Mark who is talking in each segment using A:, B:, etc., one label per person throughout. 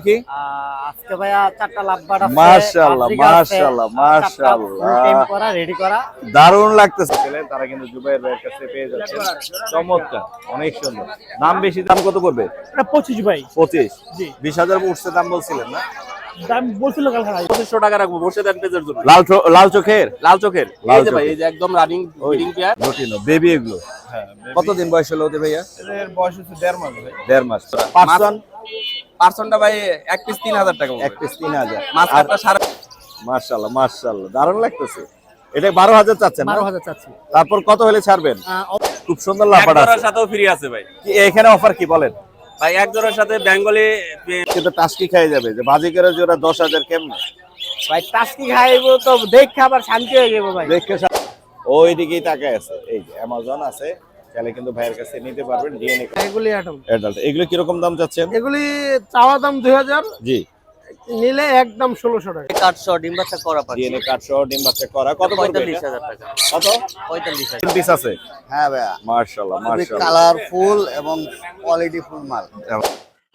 A: কি
B: আজকে ভাইয়া চারটা লাভবার্ড আছে।
A: মাশাআল্লাহ মাশাআল্লাহ মাশাআল্লাহ
B: টেম করা রেডি করা
A: দারুণ লাগতেছে। তারা কিন্তু জুবাইর ভাইয়ের কাছে পেয়ে যাচ্ছে। চমৎকার, অনেক সুন্দর। দাম বেশি, দাম কত পড়বে?
B: এটা 25 ভাই।
A: 25
B: জি
A: 20,000 উঠছে দাম বলছিলেন না?
B: দাম বলছিল কাল ভাই
C: 2500 টাকা রাখবো বর্ষাদান পেজের জন্য।
A: লাল চোখের
C: লাল চোখের
A: লাল
C: এই যে ভাই,
A: চোখের।
C: এই যে একদম রানিং ব্রিডিং পেয়ার।
A: রুটিনো বেবি এগুলো।
C: হ্যাঁ,
A: কতদিন বয়স হলো ওদের ভাইয়া?
C: এদের বয়স হচ্ছে 1.5 মাস ভাই।
A: 1.5 মাস। পার্সন
C: পার্সনটা ভাই এক পিস 3000 টাকা।
A: এক পিস 3000।
C: মাছ কাটটা সারা।
A: মাশাআল্লাহ মাশাআল্লাহ দারুণ লাগতেছে। এটা 12,000 চাচ্ছেন না?
B: 12,000 চাচ্ছি।
A: তারপর কত হলে ছাড়বেন? খুব সুন্দর লাফাটা
C: এক জোড়ার
A: আছে।
C: সাথেও ফ্রি আছে ভাই।
A: কি এখানে অফার কি বলেন?
C: ভাই এক জোড়ার সাথে বেঙ্গলি
A: কিন্তু টাস্কি খেয়ে যাবে যে বাজি করে জোড়া 10,000 কেমনে?
B: ভাই টাস্কি খাইবো তো দেখে আবার শান্তি হয়ে যাবো ভাই।
A: দেখে ওই দিকেই তাকায় আছে। এই যে অ্যামাজন আছে, তাহলে কিন্তু ভাইয়ের কাছে নিতে পারবেন। ডিএনএ
B: এগুলি অ্যাডাল্ট।
A: অ্যাডাল্ট এগুলো কি রকম দাম চাচ্ছেন?
B: এগুলি চাওয়া দাম 2000,
A: জি
B: নিলে একদম 1600 টাকা।
C: কাটশো ডিম বাচ্চা করা পাচ্ছি।
A: ডিএনএ কার্ড সহ ডিম বাচ্চা করা কত পড়বে?
C: 45,000 টাকা।
A: কত?
C: 45,000।
A: তিন পিস আছে।
D: হ্যাঁ ভাইয়া,
A: মাশাআল্লাহ মাশাআল্লাহ
D: কালারফুল এবং কোয়ালিটি ফুল মাল।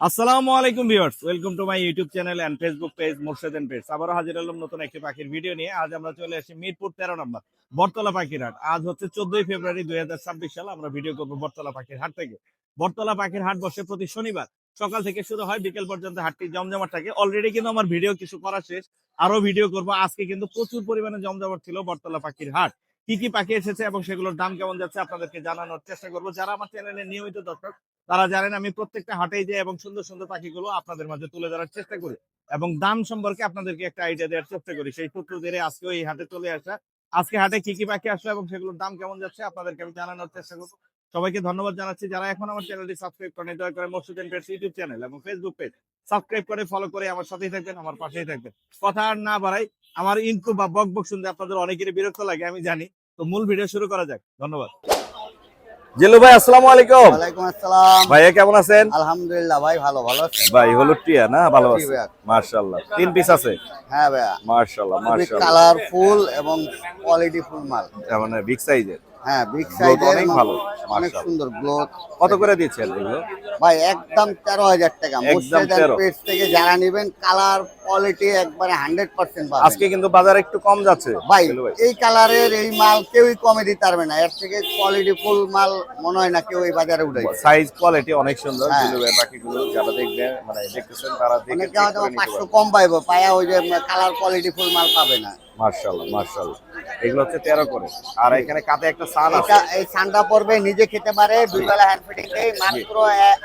A: আসসালামু আলাইকুম viewers, welcome to my YouTube channel and Facebook page Morshed and page. আবারো হাজির হলাম নতুন একটি পাখির ভিডিও নিয়ে। আজ আমরা চলে আসি মিরপুর 13 নম্বর বটতলা পাখির হাট। আজ হচ্ছে 14 ফেব্রুয়ারি 2026 সাল। আমরা ভিডিও করব বটতলা পাখির হাট থেকে। বটতলা পাখির হাট বসে প্রতি শনিবার, সকাল থেকে শুরু হয়, বিকেল পর্যন্ত হাটটি জমজমাট থাকে। অলরেডি কিন্তু আমার ভিডিও কিছু করা শেষ, আরো ভিডিও করব। আজকে কিন্তু প্রচুর পরিমাণে জমজমাট ছিল বটতলা পাখির হাট। কি কি পাখি এসেছে এবং সেগুলোর দাম কেমন যাচ্ছে আপনাদেরকে জানানোর চেষ্টা করব। যারা আমার চ্যানেলের নিয়মিত দর্শক তারা জানেন আমি প্রত্যেকটা হাটেই যাই এবং সুন্দর সুন্দর পাখিগুলো আপনাদের মাঝে তুলে ধরার চেষ্টা করি এবং দাম সম্পর্কে আপনাদেরকে একটা আইডিয়া দেওয়ার চেষ্টা করি। সেই সূত্র ধরে আজকে এই হাটে চলে আসা। আজকে হাটে কি কি পাখি আসলো এবং সেগুলোর দাম কেমন যাচ্ছে আপনাদেরকে আমি জানানোর চেষ্টা করবো। সবাইকে ধন্যবাদ জানাচ্ছি যারা এখন আমার চ্যানেলটি সাবস্ক্রাইব করেন। দয়া করে Morshed and page YouTube channel এবং ফেসবুক পেজ সাবস্ক্রাইব করে ফলো করে আমার সাথেই থাকবেন, আমার পাশেই থাকবেন। কথা আর না বাড়াই, আমার ইনফো বা বক বক শুনতে আপনাদের অনেকেরই বিরক্ত লাগে আমি জানি। তো মূল ভিডিও শুরু করা যাক। ধন্যবাদ। জিল্লু ভাই আসসালামু আলাইকুম।
D: ওয়ালাইকুম আসসালাম।
A: ভাইয়া কেমন আছেন?
D: আলহামদুলিল্লাহ ভাই, ভালো আছেন?
A: ভাই হলুদ টিয়া না? ভালো
D: জি
A: আছে
D: ভাইয়া।
A: মাশাআল্লাহ। তিন পিস আছে।
D: হ্যাঁ ভাইয়া,
A: মাশাআল্লাহ মাশাআল্লাহ।
D: কালারফুল এবং কোয়ালিটি ফুল মাল।
A: মানে বিগ সাইজের।
D: হ্যাঁ, বিগ
A: Growth
D: সাইজের,
A: অনেক ভালো,
D: অনেক
A: মাশাআল্লাহ।
D: সুন্দর গ্রোথ।
A: কত করে দিচ্ছেন এগুলো?
D: ভাই একদম 13,000 টাকা।
A: একদম
D: মোরশেদ
A: 13
D: পেজ থেকে যারা নেবেন কালার কোয়ালিটি একবারে 100% পাবেন।
A: আজকে কিন্তু বাজার একটু কম যাচ্ছে
D: ভাই
A: জিল্লু ভাই।
D: এই কালারের এই মাল কেউই কমে দিতে পারবে না। এর থেকে কোয়ালিটি ফুল মাল মনে হয় না কেউ এই বাজারে উঠাইছে।
A: সাইজ কোয়ালিটি অনেক সুন্দর।
D: হ্যাঁ।
A: জিল্লু ভাই বাকিগুলো যারা দেখবেন মানে দেখতেছেন তারা দেখে
D: অনেকে
A: check
D: হয়তো
A: করে নিতে
D: 500
A: পারবেন।
D: কম পাইবো, পায়া ওই যে কালার কোয়ালিটি ফুল মাল পাবে না।
A: মাশাআল্লাহ মাশাআল্লাহ। এগুলো হচ্ছে 13 করে। আর এখানে কাতে একটা সান আছে।
D: এটা এই সান্ডা পড়বে, নিজে খেতে পারে, দুই বেলা হ্যান্ড ফিডিং দেয়, মাত্র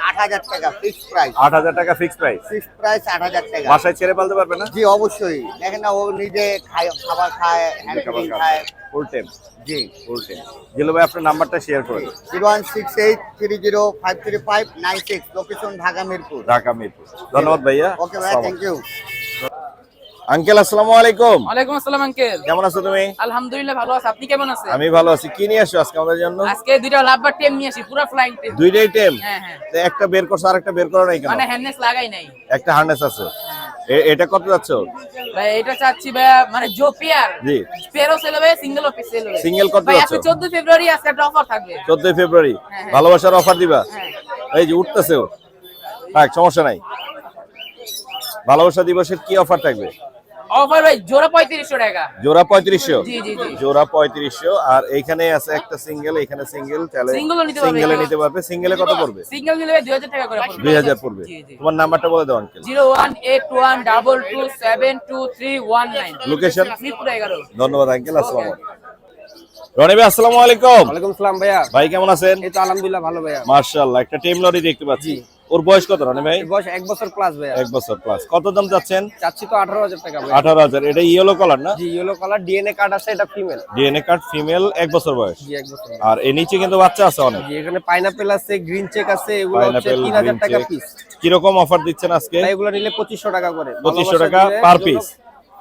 D: 8,000 টাকা ফিক্স প্রাইস।
A: 8,000 টাকা ফিক্স প্রাইস।
D: ফিক্স প্রাইস 8,000 টাকা।
A: বাসায় ছেড়ে পালতে পারবে না?
D: জি অবশ্যই, দেখেন না ও নিজে খায়, খাবার খায়, হ্যান্ড ফিডিং খায়।
A: Full time.
D: জি
A: ফুল টাইম। জিল্লু ভাই আপনার নাম্বারটা শেয়ার করুন।
D: 01683053596, লোকেশন ঢাকা মিরপুর।
A: ঢাকা মিরপুর। ধন্যবাদ ভাইয়া।
D: ওকে ভাই, থ্যাংক ইউ।
A: আঙ্কেল আসসালামু আলাইকুম।
E: ওয়ালাইকুম আসসালাম আঙ্কেল।
A: কেমন আছো তুমি?
E: আলহামদুলিল্লাহ ভালো আছি, আপনি কেমন আছেন?
A: আমি ভালো আছি। কি নিয়ে আসছো আজকে আমাদের জন্য?
E: আজকে দুইটা লাভবার টেম নিয়ে আসি, পুরো ফ্লাইং টেম।
A: দুইটাই টেম।
E: হ্যাঁ হ্যাঁ,
A: তো একটা বের করছো আর একটা বের করো নাই কেন?
E: মানে হ্যান্ডনেস লাগাই নাই।
A: একটা হার্নেস আছে। এটা কত যাচ্ছ?
E: ভাই এটা চাচ্ছি ভাই, মানে জো পিয়ার
A: জি।
E: পেরো সেল হবে, সিঙ্গেল অফিস সেল হবে।
A: সিঙ্গেল কত
E: ভাই
A: যাচ্ছ?
E: আজকে 14 ফেব্রুয়ারি আজকে একটা অফার থাকবে।
A: 14 ফেব্রুয়ারি
E: হ্যাঁ।
A: ভালোবাসার অফার দিবা?
E: হ্যাঁ।
A: এই যে উঠতেছে ও। থাক, সমস্যা নাই। ভালোবাসা দিবসের কি অফার থাকবে?
E: অফার ভাই জোড়া 3500 টাকা।
A: জোড়া 3500।
E: জি জি জি।
A: জোড়া 3500। আর এইখানে আছে একটা সিঙ্গেল, এখানে সিঙ্গেল, তাহলে
E: সিঙ্গেলও নিতে পারবে।
A: সিঙ্গেলে নিতে পারবে। সিঙ্গেলে কত পড়বে?
E: সিঙ্গেল নিলে ভাই 2000 টাকা করে পড়বে।
A: 2000 পড়বে।
E: জি জি।
A: তোমার নাম্বারটা বলে দাও আঙ্কেল।
E: 01812272319।
A: লোকেশন?
E: মিরপুর 11।
A: ধন্যবাদ আঙ্কেল। আসসালামু আলাইকুম। রনি ভাই আসসালামু আলাইকুম।
B: ওয়ালাইকুম আসসালাম ভাইয়া।
A: ভাই কেমন আছেন?
B: এই তো আলহামদুলিল্লাহ ভালো ভাইয়া।
A: মাশাআল্লাহ। একটা টেম লরি দেখতে পাচ্ছি। ওর বয়স কত রনি ভাই?
B: এর বয়স 1 বছর প্লাস ভাইয়া।
A: 1 বছর প্লাস। কত দাম যাচ্ছেন?
B: চাচ্ছি তো 18,000 টাকা ভাইয়া।
A: 18,000। এটা ইয়েলো কালার না?
B: জি ইয়েলো কালার, ডিএনএ কার্ড আছে, এটা ফিমেল।
A: ডিএনএ কার্ড ফিমেল, 1 বছর বয়স।
B: জি 1 বছর।
A: আর এর নিচে কিন্তু বাচ্চা আছে অনেক।
B: জি এখানে পাইনাপেল আছে, গ্রিন চেক আছে, এগুলো হচ্ছে
A: পাইনাপেল,
B: 3000 টাকা পিস।
A: কি রকম অফার দিচ্ছেন আজকে?
B: তাই এগুলো নিলে 2500 টাকা করে।
A: 2500 টাকা পার পিস।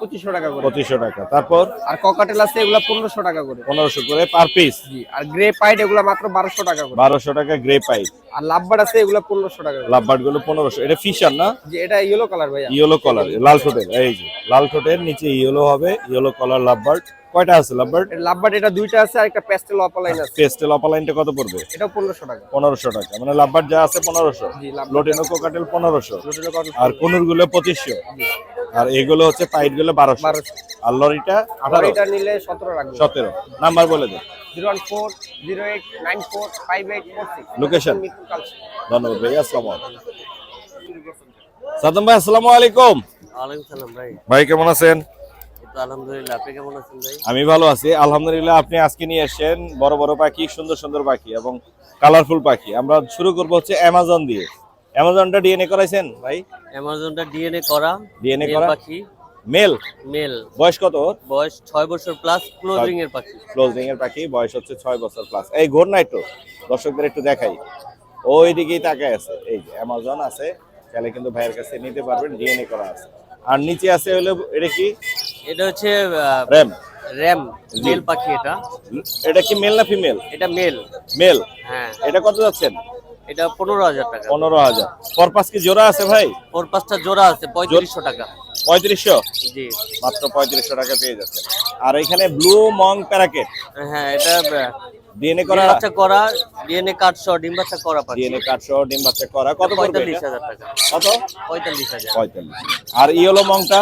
B: 2500 টাকা করে।
A: 2500 টাকা। তারপর
B: আর ককাটেল আছে, এগুলো 1500 টাকা করে।
A: 1500 করে পার পিস।
B: জি আর গ্রে পাইড এগুলো মাত্র 1200 টাকা করে।
A: 1200 টাকা গ্রে পাইপ।
B: আর লাভবার্ড আছে, এগুলো 1500 টাকা করে।
A: লাভবার্ড গুলো 1500। এটা ফিশার না?
B: জি এটা ইয়েলো কালার ভাইয়া।
A: ইয়েলো কালার, লাল ঠোঁটের। এই যে লাল ঠোঁটের নিচে ইয়েলো হবে, ইয়েলো কালার লাভবার্ড। কয়টা আছে লাভবার্ড?
B: লাভবার্ড এটা দুইটা আছে আর একটা পেস্টেল অপালাইন আছে।
A: পেস্টেল অপালাইনটা কত পড়বে?
B: এটাও 1500 টাকা।
A: 1500 টাকা, মানে লাভবার্ড যা আছে 1500,
B: জি, লাভবার্ড।
A: লোটিনো কোকাটেল 1500,
B: দুটো কত?
A: আর কোনুর গুলো 2500, আর এগুলো হচ্ছে পাইট গুলো 1200,
B: 1200।
A: আর লরিটা
B: আর
A: 18,
B: এটা নিলে 17 রাখবো।
A: 17। নাম্বার বলে দেন।
B: 01408945846।
A: লোকেশন?
B: মিরপুর কালচি।
A: ধন্যবাদ ভাই, আসসালামু আলাইকুম। সাদ্দাম ভাই আসসালামু আলাইকুম।
C: ওয়ালাইকুম সালাম ভাই।
A: ভাই কেমন আছেন?
C: এই তো আলহামদুলিল্লাহ, আপনি কেমন আছেন ভাই?
A: আমি ভালো আছি আলহামদুলিল্লাহ। আপনি আজকে নিয়ে এসেছেন বড় বড় পাখি, সুন্দর সুন্দর পাখি এবং কালারফুল পাখি। আমরা শুরু করব হচ্ছে অ্যামাজন দিয়ে। অ্যামাজনটা ডিএনএ করাইছেন ভাই?
C: অ্যামাজনটা ডিএনএ করা,
A: ডিএনএ
C: মেল
A: করা
C: পাখি,
A: মেল।
C: মেল,
A: বয়স কত ওর?
C: বয়স 6 বছর প্লাস, ক্লোজিং এর পাখি।
A: ক্লোজিং এর পাখি, বয়স হচ্ছে 6 বছর প্লাস। এই ঘোর নাই তো, দর্শকদের একটু দেখাই। ওই দিকেই তাকায় আছে। এই যে অ্যামাজন আছে, চাইলে কিন্তু ভাইয়ের কাছে নিতে পারবেন, ডিএনএ করা আছে। আর নিচে আছে হলো এটা কি?
C: এটা হচ্ছে
A: র্যাম।
C: র্যাম, মেল পাখি। এটা
A: এটা কি মেল না ফিমেল?
C: এটা মেল।
A: মেল।
C: হ্যাঁ,
A: এটা কত যাচ্ছেন?
C: এটা 15,000 টাকা।
A: 15,000। পরপাস কি জোড়া আছে ভাই?
C: ওর 5টা জোড়া আছে, 3500 টাকা।
A: 3500,
C: জি,
A: মাত্র 3500 টাকা পেয়ে যাচ্ছেন। আর এখানে ব্লু মং প্যারাকেট,
C: হ্যাঁ, এটা
A: ডিএনএ
C: ডিম
A: করা,
C: বাচ্চা করা, ডিএনএ কাট সহ ডিম বাচ্চা করা পাখি।
A: ডিএনএ কার্ড সহ ডিম বাচ্চা করা। কত পড়বে এটা?
C: 45,000 টাকা।
A: কত?
C: 45,000।
A: 45। আর ইয়েলো মংটা?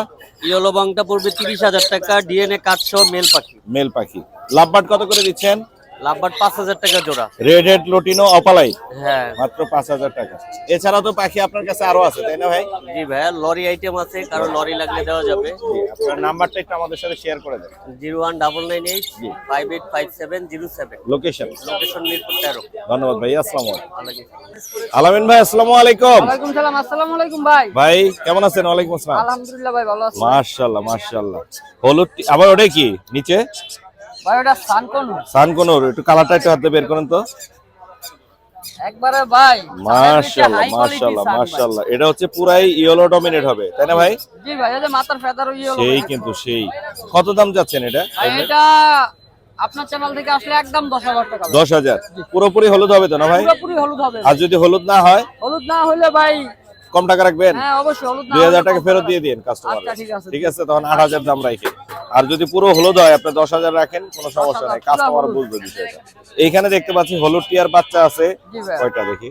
C: ইয়েলো বাংটা পড়বে 30,000 টাকা, ডিএনএ কাট সহ মেল পাখি।
A: মেল পাখি। লাভবার্ড কত করে দিচ্ছেন?
C: লাভবার্ড 5,000 টাকা জোড়া।
A: রেড হেড লোটিনো অপালাই
C: হ্যাঁ,
A: মাত্র 5,000 টাকা। এছাড়া তো পাখি আপনার কাছে আরো আছে, তাই না ভাই?
C: জি ভাইয়া, লরি আইটেম আছে, কারণ লরি লাগলে দেওয়া যাবে।
A: আপনার নাম্বারটা একটু আমাদের সাথে শেয়ার করে দেন।
C: 01998585707।
A: লোকেশন?
C: লোকেশন মিরপুর 13।
A: ধন্যবাদ ভাই, আসসালামু আলাইকুম।
C: আলাইকুম।
A: আলামিন ভাই আসসালামু আলাইকুম।
B: ওয়ালাইকুম সালাম। আসসালামু আলাইকুম ভাই।
A: ভাই কেমন আছেন? ওয়ালাইকুম আসসালাম।
B: আলহামদুলিল্লাহ ভাই, ভালো আছি।
A: মাশাআল্লাহ মাশাআল্লাহ। হলুদ আবার ওটা কি নিচে?
B: ভাই ওটা সানকনু
A: সানকোনোর, একটু কালারটা একটু হাতে বের করেন তো।
B: একবারে ভাই।
A: মাশাআল্লাহ মাশাআল্লাহ মাশাআল্লাহ। এটা হচ্ছে পুরাই ইয়েলো ডমিনেট হবে, তাই না ভাই?
B: জি ভাই, এই যে মাথার ফেদার ইয়েলো।
A: সেই কিন্তু সেই। কত দাম যাচ্ছেন এটা?
B: ভাই এটা আপনার চ্যানেল থেকে আসলে একদম 10,000 টাকা।
A: 10,000। পুরোপুরি হলুদ হবে তো না ভাই?
B: পুরোপুরি হলুদ হবে।
A: আর যদি হলুদ না হয়?
B: হলুদ না হলে ভাই
A: কম টাকা রাখবেন?
B: হ্যাঁ অবশ্যই, হলুদ না
A: 2,000
B: হলে
A: টাকা
B: কম
A: ফেরত
B: টাকা।
A: দিয়ে দিন কাস্টমার।
B: আচ্ছা, ঠিক আছে।
A: ঠিক আছে, তখন 8,000 দাম রাখে। আর যদি পুরো হলুদ হয় আপনি 10,000 রাখেন, কোনো সমস্যা নাই, কাস্টমার বুঝবে বিষয়টা। এইখানে দেখতে পাচ্ছি হলুদ টিয়ার বাচ্চা আছে।
B: জি ভাই।
A: কয়টা দেখি?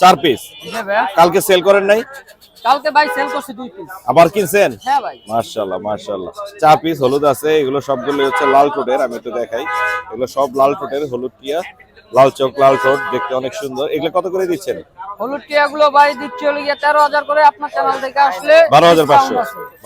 A: 4 পিস।
B: জি ভাই,
A: কালকে সেল করেন নাই?
B: কালকে ভাই সেল করছি 2 পিস।
A: আবার কিনছেন?
B: হ্যাঁ ভাই।
A: মাশাআল্লাহ মাশাআল্লাহ। 4 পিস হলুদ আছে। এগুলো সবগুলো হচ্ছে লাল ঠোঁটের, আমি একটু দেখাই। এগুলো সব লাল ঠোঁটের হলুদ টিয়া, লাল চোখ লাল ঠোঁট, দেখতে অনেক সুন্দর। এগুলো কত করে দিচ্ছেন?
B: হলুদ টিয়াগুলো ভাই দিচ্ছি হলো গিয়ে 13,000 করে। আপনার চ্যানেল থেকে আসলে
A: 12,500।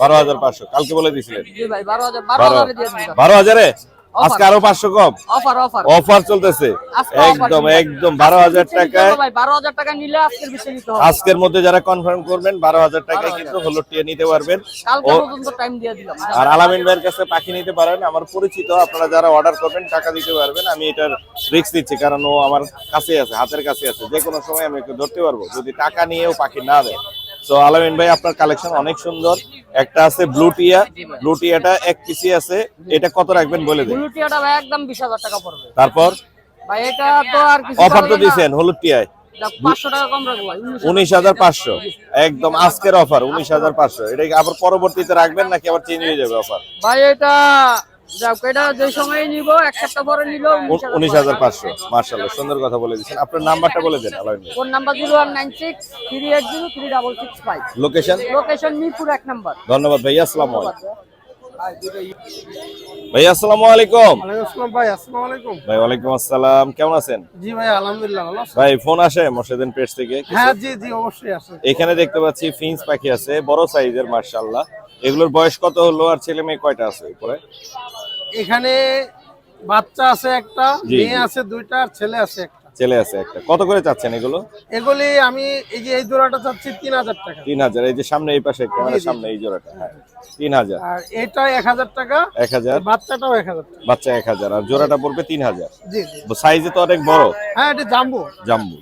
A: 12,500 কালকে বলে দিছিলেন।
B: জি ভাই, 12,000 দিয়ে দিন।
A: 12,000-এ আজকে আরো 500 কম
B: অফার অফার
A: অফার চলতেছে।
B: আজকে offer
A: একদম
B: চলছে।
A: একদম 12,000 টাকায়
B: ভাই 12,000 টাকা নিলে আজকের বেশি নিতে হবে।
A: আজকের মধ্যে যারা কনফার্ম করবেন 12,000 টাকায় কিন্তু হলুদ টিয়া নিতে পারবেন।
B: কালকে
A: ও
B: পর্যন্ত টাইম দিয়ে দিলাম।
A: আর আলামিন ভাইয়ের কাছে পাখি নিতে পারেন, আমার পরিচিত। আপনারা যারা অর্ডার করবেন টাকা দিতে পারবেন। আমি এটার রিস্ক দিচ্ছি, কারণ ও আমার কাছে আছে, হাতের কাছে আছে, যে কোনো সময় আমি একটু ধরতে পারবো যদি টাকা নিয়েও পাখি না দেয়। তো আলামিন ভাই আপনার কালেকশন অনেক সুন্দর। একটা আছে ব্লু টিয়া, ব্লু টিয়াটা এক পিসি আছে। এটা কত রাখবেন বলে দেন।
B: ব্লু টিয়াটা ভাই একদম 20,000 টাকা পড়বে।
A: তারপর
B: ভাই এটা তো আর কিছু
A: অফার তো
B: পারবে না।
A: দিয়েছেন হলুদ টিয়ায়
B: 500 টাকা কম রাখবো ভাই।
A: 19,500। একদম আজকের অফার 19,500। এটা কি আবার পরবর্তীতে রাখবেন নাকি আবার চেঞ্জ হয়ে যাবে অফার?
B: ভাই এটা যাক, এটা যে সময় নিব এক সপ্তাহ পরে নিলেও
A: 19,500। মাশাআল্লাহ, সুন্দর কথা বলে দিচ্ছেন। আপনার নাম্বারটা বলে দেন আলামিন ভাই।
B: Phone number 01963803665।
A: Location?
B: Location Mirpur 1 number.
A: ধন্যবাদ ভাইয়া, আসসালামু আলাইকুম। ভাইয়া আসসালামু আলাইকুম।
B: আসসালাম ভাই। আসসালামু আলাইকুম।
A: ভাই ওয়ালাইকুম আসসালাম, কেমন আছেন?
B: জি ভাই, আলহামদুলিল্লাহ ভালো আছি।
A: ভাই ফোন আসে মোর্শেদিন পেজ থেকে?
B: হ্যাঁ জি জি, অবশ্যই আছে।
A: এখানে দেখতে পাচ্ছি ফিন্স পাখি আছে, বড় সাইজের মাশাআল্লাহ। এগুলোর বয়স কত হলো আর ছেলে মেয়ে কয়টা আছে উপরে?
B: এখানে বাচ্চা আছে একটা,
A: জি,
B: মেয়ে
A: জি।
B: আছে 2টা আর ছেলে আছে একটা।
A: ছেলে আছে একটা। কত করে চাচ্ছেন এগুলো?
B: এগুলি আমি এই যে এই জোড়াটা চাচ্ছি 3,000 টাকা।
A: 3,000। এই যে সামনে এই পাশে ক্যামেরার সামনে এই জোড়াটা, হ্যাঁ 3,000।
B: আর এটা 1,000 টাকা।
A: 1,000।
B: বাচ্চাটাও 1,000 টাকা।
A: বাচ্চা 1,000 আর জোড়াটা পড়বে 3,000।
B: জি জি।
A: সাইজে তো অনেক বড়।
B: হ্যাঁ এটা জাম্বো।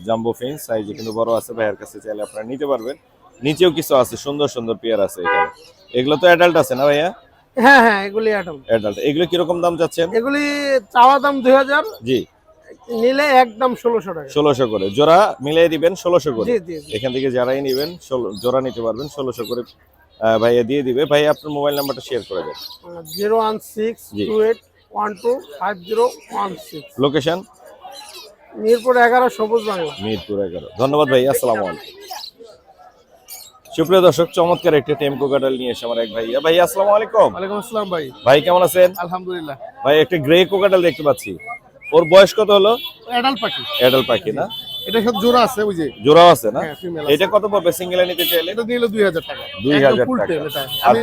A: জাম্বো ফিন্স সাইজে কিন্তু বড় আছে। ভাইয়ের কাছে চাইলে আপনারা নিতে পারবেন। নিচেও কিছু আছে, সুন্দর সুন্দর পেয়ার আছে এখানে। এগুলো তো অ্যাডাল্ট আছে না ভাইয়া?
B: হ্যাঁ হ্যাঁ, এগুলি অ্যাডাল্ট।
A: অ্যাডাল্ট। এগুলো কিরকম দাম চাচ্ছেন?
B: এগুলি চাওয়া দাম 2,000,
A: জি,
B: নিলে একদম 1,600 টাকা।
A: 1,600 করে জোড়া মিলিয়ে দিবেন 1,600 করে।
B: জি জি জি।
A: এখান থেকে যারাই নেবেন জোড়া নিতে পারবেন 1,600 করে। ভাইয়া দিয়ে দিবে। ভাই আপনার মোবাইল নাম্বারটা শেয়ার করে দেন।
B: 01628 125016
A: লোকেশন
B: মিরপুর 11 সবুজ বাংলা।
A: মিরপুর 11। ধন্যবাদ ভাই, আসসালামু আলাইকুম। সুপ্রিয় দর্শক, চমৎকার একটি টেম্পো কাটাল নিয়ে এসে আমার এক ভাইয়া। ভাই আসসালামু আলাইকুম।
B: ওয়ালাইকুম আসসালাম ভাই।
A: ভাই কেমন আছেন?
B: আলহামদুলিল্লাহ।
A: ভাই একটা গ্রে কোকাটাল দেখতে পাচ্ছি, ওর বয়স কত হলো?
B: অ্যাডাল্ট পাখি।
A: অ্যাডাল্ট পাখি না?
B: এটা সব জোড়া আছে ওই যে।
A: জোড়াও আছে না?
B: হ্যাঁ, female
A: এটা কত পড়বে সিঙ্গেলে নিতে চাইলে?
B: এটা নিলো 2000 টাকা।
A: 2000
B: ফুল
A: টাকা।
B: টেল এটা।
A: আর
B: আমি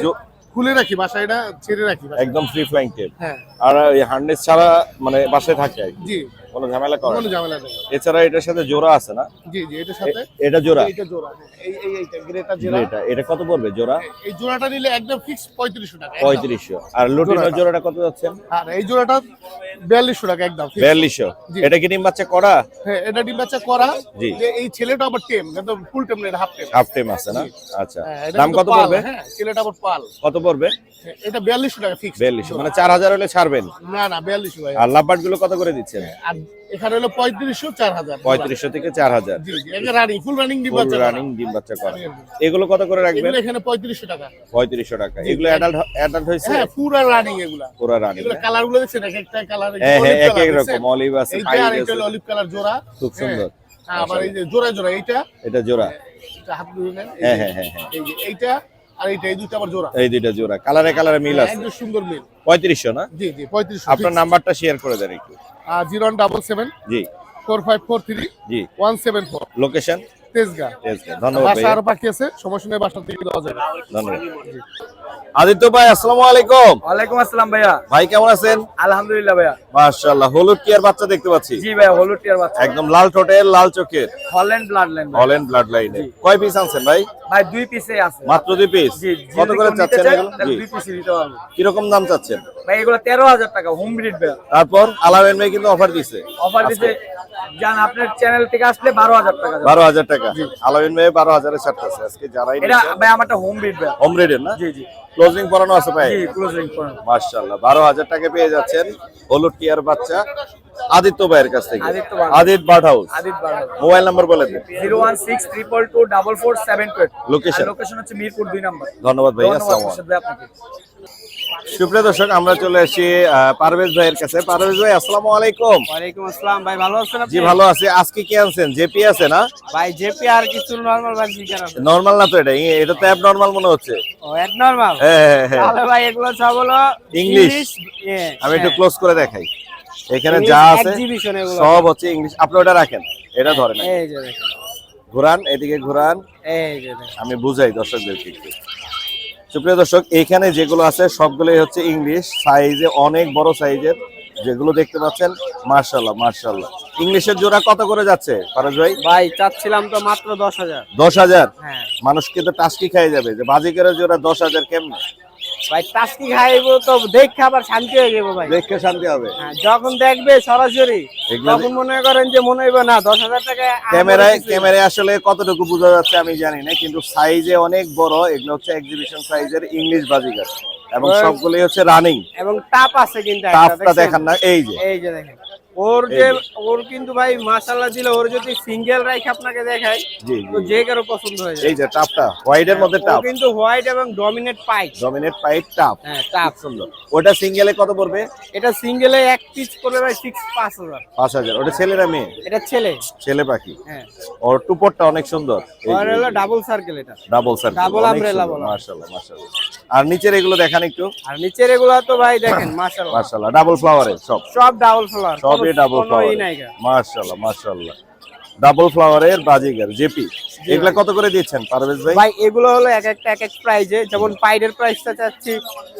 B: খুলে রাখি বাসায়, এটা ছেড়ে রাখি বাসায়।
A: একদম ফ্রি ফ্লাইং টেপ।
B: হ্যাঁ
A: আর এই হার্নেস ছাড়া মানে বাসায় থাকে আর কি।
B: জি,
A: কোনো ঝামেলা করে
B: কোনো
A: না।
B: ঝামেলা নেই।
A: এছাড়া এটার সাথে জোড়া আছে না?
B: জি জি, এটার সাথে
A: এটা জোড়া?
B: এইটা জোড়া। এইটা গ্রেটা জোড়া।
A: এটা কত পড়বে জোড়া?
B: এই জোড়াটা নিলে একদম ফিক্স 3500 টাকা।
A: 3500। আর লুটিনোর জোড়াটা কত যাচ্ছেন?
B: আর এই জোড়াটা 4200 টাকা একদম fix।
A: 4200।
B: জি।
A: এটা কি ডিম বাচ্চা করা?
B: হ্যাঁ, এটা ডিম বাচ্চা করা।
A: জি।
B: যে এই ছেলেটা আবার টেম, একদম ফুল টেম না, এটা হাফ টেম।
A: হাফ টেম আছে না? আচ্ছা,
B: হ্যাঁ, এটা
A: দাম
B: কিন্তু
A: কত
B: পাল,
A: পড়বে?
B: হ্যাঁ, ছেলেটা আবার পাল।
A: কত পড়বে?
B: হ্যাঁ, এটা 4200 টাকা ফিক্স।
A: 4200 মানে 4000 হলে ছাড়বেন?
B: না না, 4200 ভাই।
A: আর লাভবার্ড গুলো কত করে দিচ্ছেন?
B: আর এখানে হলো 3500 4000।
A: 3500 থেকে 4000।
B: জি জি, এটা রানিং, ফুল রানিং ডিম
A: ফুল
B: বাচ্চা করা।
A: রানিং ডিম বাচ্চা করা। এগুলো কত করে রাখবেন?
B: এগুলো এখানে 3500 টাকা।
A: 3500 টাকা। এগুলো অ্যাডাল্ট হইছে?
B: হ্যাঁ, পুরো রানিং এগুলা।
A: পুরো রানিং।
B: এগুলো কালার গুলো দেখছেন, এক একটা কালার।
A: হ্যাঁ হ্যাঁ, এক এক রকম অলিভ আছে,
B: এইটা
A: পাইল
B: আর এটা
A: আছে।
B: হলো অলিভ কালার জোড়া।
A: খুব সুন্দর।
B: হ্যাঁ, আবার এই যে জোড়া জোড়া এইটা।
A: এটা জোড়া?
B: এটা হাত ধরে নেন।
A: হ্যাঁ হ্যাঁ হ্যাঁ হ্যাঁ।
B: এই যে এইটা আর এইটা, এই দুটো আবার জোড়া।
A: এই দুইটা জোড়া, কালারে কালারে মিল আছে।
B: একদম সুন্দর মিল।
A: 3500 না?
B: জি জি, 3500।
A: আপনার নাম্বারটা শেয়ার করে দেন একটু।
B: 0177
A: জি
B: 4543
A: জি।
B: 174
A: লোকেশন
B: তেজগাঁ।
A: ধন্যবাদ
B: বাসা
A: ভাইয়া।
B: আরো বাকি আছে, সমস্যা নেই, বাসা থেকে দেওয়া যাবে।
A: ধন্যবাদ। আদিত্য ভাই আসসালামু আলাইকুম।
C: ওয়ালাইকুম আসসালাম ভাইয়া।
A: ভাই কেমন আছেন?
C: আলহামদুলিল্লাহ ভাইয়া।
A: মাশাআল্লাহ, হলুদ টিয়ার বাচ্চা দেখতে পাচ্ছি।
C: জি ভাইয়া, হলুদ টিয়ার বাচ্চা,
A: একদম লাল ঠোঁটের, লাল চোখের,
C: Holland blood line.
A: Holland blood লাইনে। কয় পিস আনছেন ভাই?
C: ভাই 2 পিসে আছে।
A: মাত্র 2 পিস?
C: জি,
A: কত করে চাচ্ছেন এগুলো? জি,
C: 2 পিসে দিতে পারবো
A: কিরকম দাম চাচ্ছেন?
C: ভাই। এগুলো 13000 টাকা হোম ব্রিড ভাইয়া।
A: তারপর আলামিন ভাই কিন্তু অফার দিছে।
C: অফার দিতে জান, আপনার চ্যানেল থেকে আসলে 12000 টাকা যাবে।
A: 12000 টাকা। আলামিন ভাই 12000 এ ছাড়তেছে আজকে। যারাই
C: এটা ভাই আমারটা হোম ব্রিড ভাইয়া।
A: হোম রেডের না?
C: জি জি
A: ক্লোজিং করানো আছে ভাই?
C: জি, ক্লোজিং করুন।
A: মাশাআল্লাহ, 12000 টাকা পেয়ে যাচ্ছেন হলুদ টিয়ার বাচ্চা আদিত্য ভাইয়ের কাছ থেকে।
C: Aditya bird.
A: Aditya bird house.
C: আদিত বাড়া।
A: মোবাইল নাম্বার বলে দেন।
C: 01622444728।
A: লোকেশন?
C: লোকেশন হচ্ছে মিরপুর 2 নম্বর।
A: ধন্যবাদ ভাই,
C: ধন্যবাদ
A: আসসালামু
C: মোর্শেদ ভাই আপনাকে।
A: সুপ্রিয় দর্শক, আমরা চলে আসি পারভেজ ভাইয়ের কাছে। পারভেজ ভাই আসসালামু আলাইকুম।
B: ওয়ালাইকুম আসসালাম ভাই, ভালো আছেন আপনি?
A: জি ভালো আছি। আজকে কি আনছেন? জেপি আছে না?
B: ভাই জেপি আর কিছু নরমাল ভাই জিকার আছে।
A: নরমাল না তো এটা? এটা তো অ্যাবনরমাল মনে হচ্ছে।
B: ও এক নরমাল।
A: হ্যাঁ হ্যাঁ হ্যাঁ।
B: তাহলে ভাই এগুলো সব হলো
A: ইংলিশ। আমি একটু ক্লোজ করে দেখাই। এখানে যা আছে
B: এক্সিবিশন এগুলো
A: সব হচ্ছে ইংলিশ। আপনি ওটা রাখেন, এটা ধরেন।
B: এই যে দেখেন,
A: ঘুরান, এদিকে ঘুরান,
B: এই যে দেখেন।
A: আমি বুঝাই দর্শকদেরকে একটু। সুপ্রিয় দর্শক, এইখানে যেগুলো আছে সবগুলোই হচ্ছে ইংলিশ, সাইজে অনেক বড় সাইজের যেগুলো দেখতে পাচ্ছেন। মাশাআল্লাহ মাশাআল্লাহ। ইংলিশের জোড়া কত করে যাচ্ছে পারভেজ ভাই?
B: ভাই চাচ্ছিলাম তো মাত্র 10000।
A: 10000?
B: হ্যাঁ
A: মানুষ কিন্তু টাস্কি খেয়ে যাবে যে বাজিকের জোড়া 10000 কেমনে?
B: ভাই টাস্কি খাইবো তো দেখে আবার শান্তি হয়ে যাবো ভাই।
A: দেখে শান্তি হবে।
B: হ্যাঁ, যখন দেখবে সরাসরি
A: এগুলো
B: তখন মনে করেন যে মনে হইবে না 10000 টাকা।
A: ক্যামেরায় আসলে কতটুকু বোঝা যাচ্ছে আমি জানি না, কিন্তু সাইজে অনেক বড়। এগুলো হচ্ছে এক্সিবিশন সাইজের ইংলিশ বাজিকার এবং সবগুলোই হচ্ছে রানিং।
B: এবং টাপ আছে কিন্তু একটা,
A: টাপটা
B: দেখছেন?
A: দেখান না, এই যে
B: এই যে দেখেন ওর যে ওর কিন্তু ভাই মাশাআল্লাহ দিলে, ওর যদি সিঙ্গেল রাইখ আপনাকে দেখাই
A: জি
B: তো যে কারো পছন্দ হয়ে যায়।
A: এই যে টাপটা হোয়াইটের মধ্যে
B: ও
A: টাপ,
B: কিন্তু হোয়াইট এবং ডমিনেট পাইপ।
A: ডমিনেট পাইপ টাপ।
B: হ্যাঁ টাপ।
A: সুন্দর। ওটা সিঙ্গেলে কত পড়বে?
B: এটা সিঙ্গেলে এক পিস করবে ভাই 5000।
A: 5000। ওটা ছেলেরা মেয়ে?
B: এটা ছেলে।
A: ছেলে পাখি।
B: হ্যাঁ,
A: ওর টুপরটা অনেক সুন্দর।
B: আর হলো ডাবল সার্কেল এটা।
A: ডাবল সার্কেল,
B: Double umbrella বলা।
A: মাশাআল্লাহ মাশাআল্লাহ। আর নিচের এগুলো দেখান একটু।
B: আর নিচের এগুলো তো ভাই দেখেন মাশাআল্লাহ
A: মাশাআল্লাহ, ডাবল ফ্লাওয়ারে সব।
B: সব ডাবল ফ্লাওয়ার,
A: সবই ডাবল ফ্লাওয়ার। মাশাআল্লাহ মাশাআল্লাহ। Double ফ্লাওয়ারের Baazigar JP. এগুলা কত করে দিচ্ছেন পারভেজ ভাই?
B: ভাই এগুলো হলো এক একটা এক এক প্রাইজে। যেমন পাইডের প্রাইসটা চাচ্ছি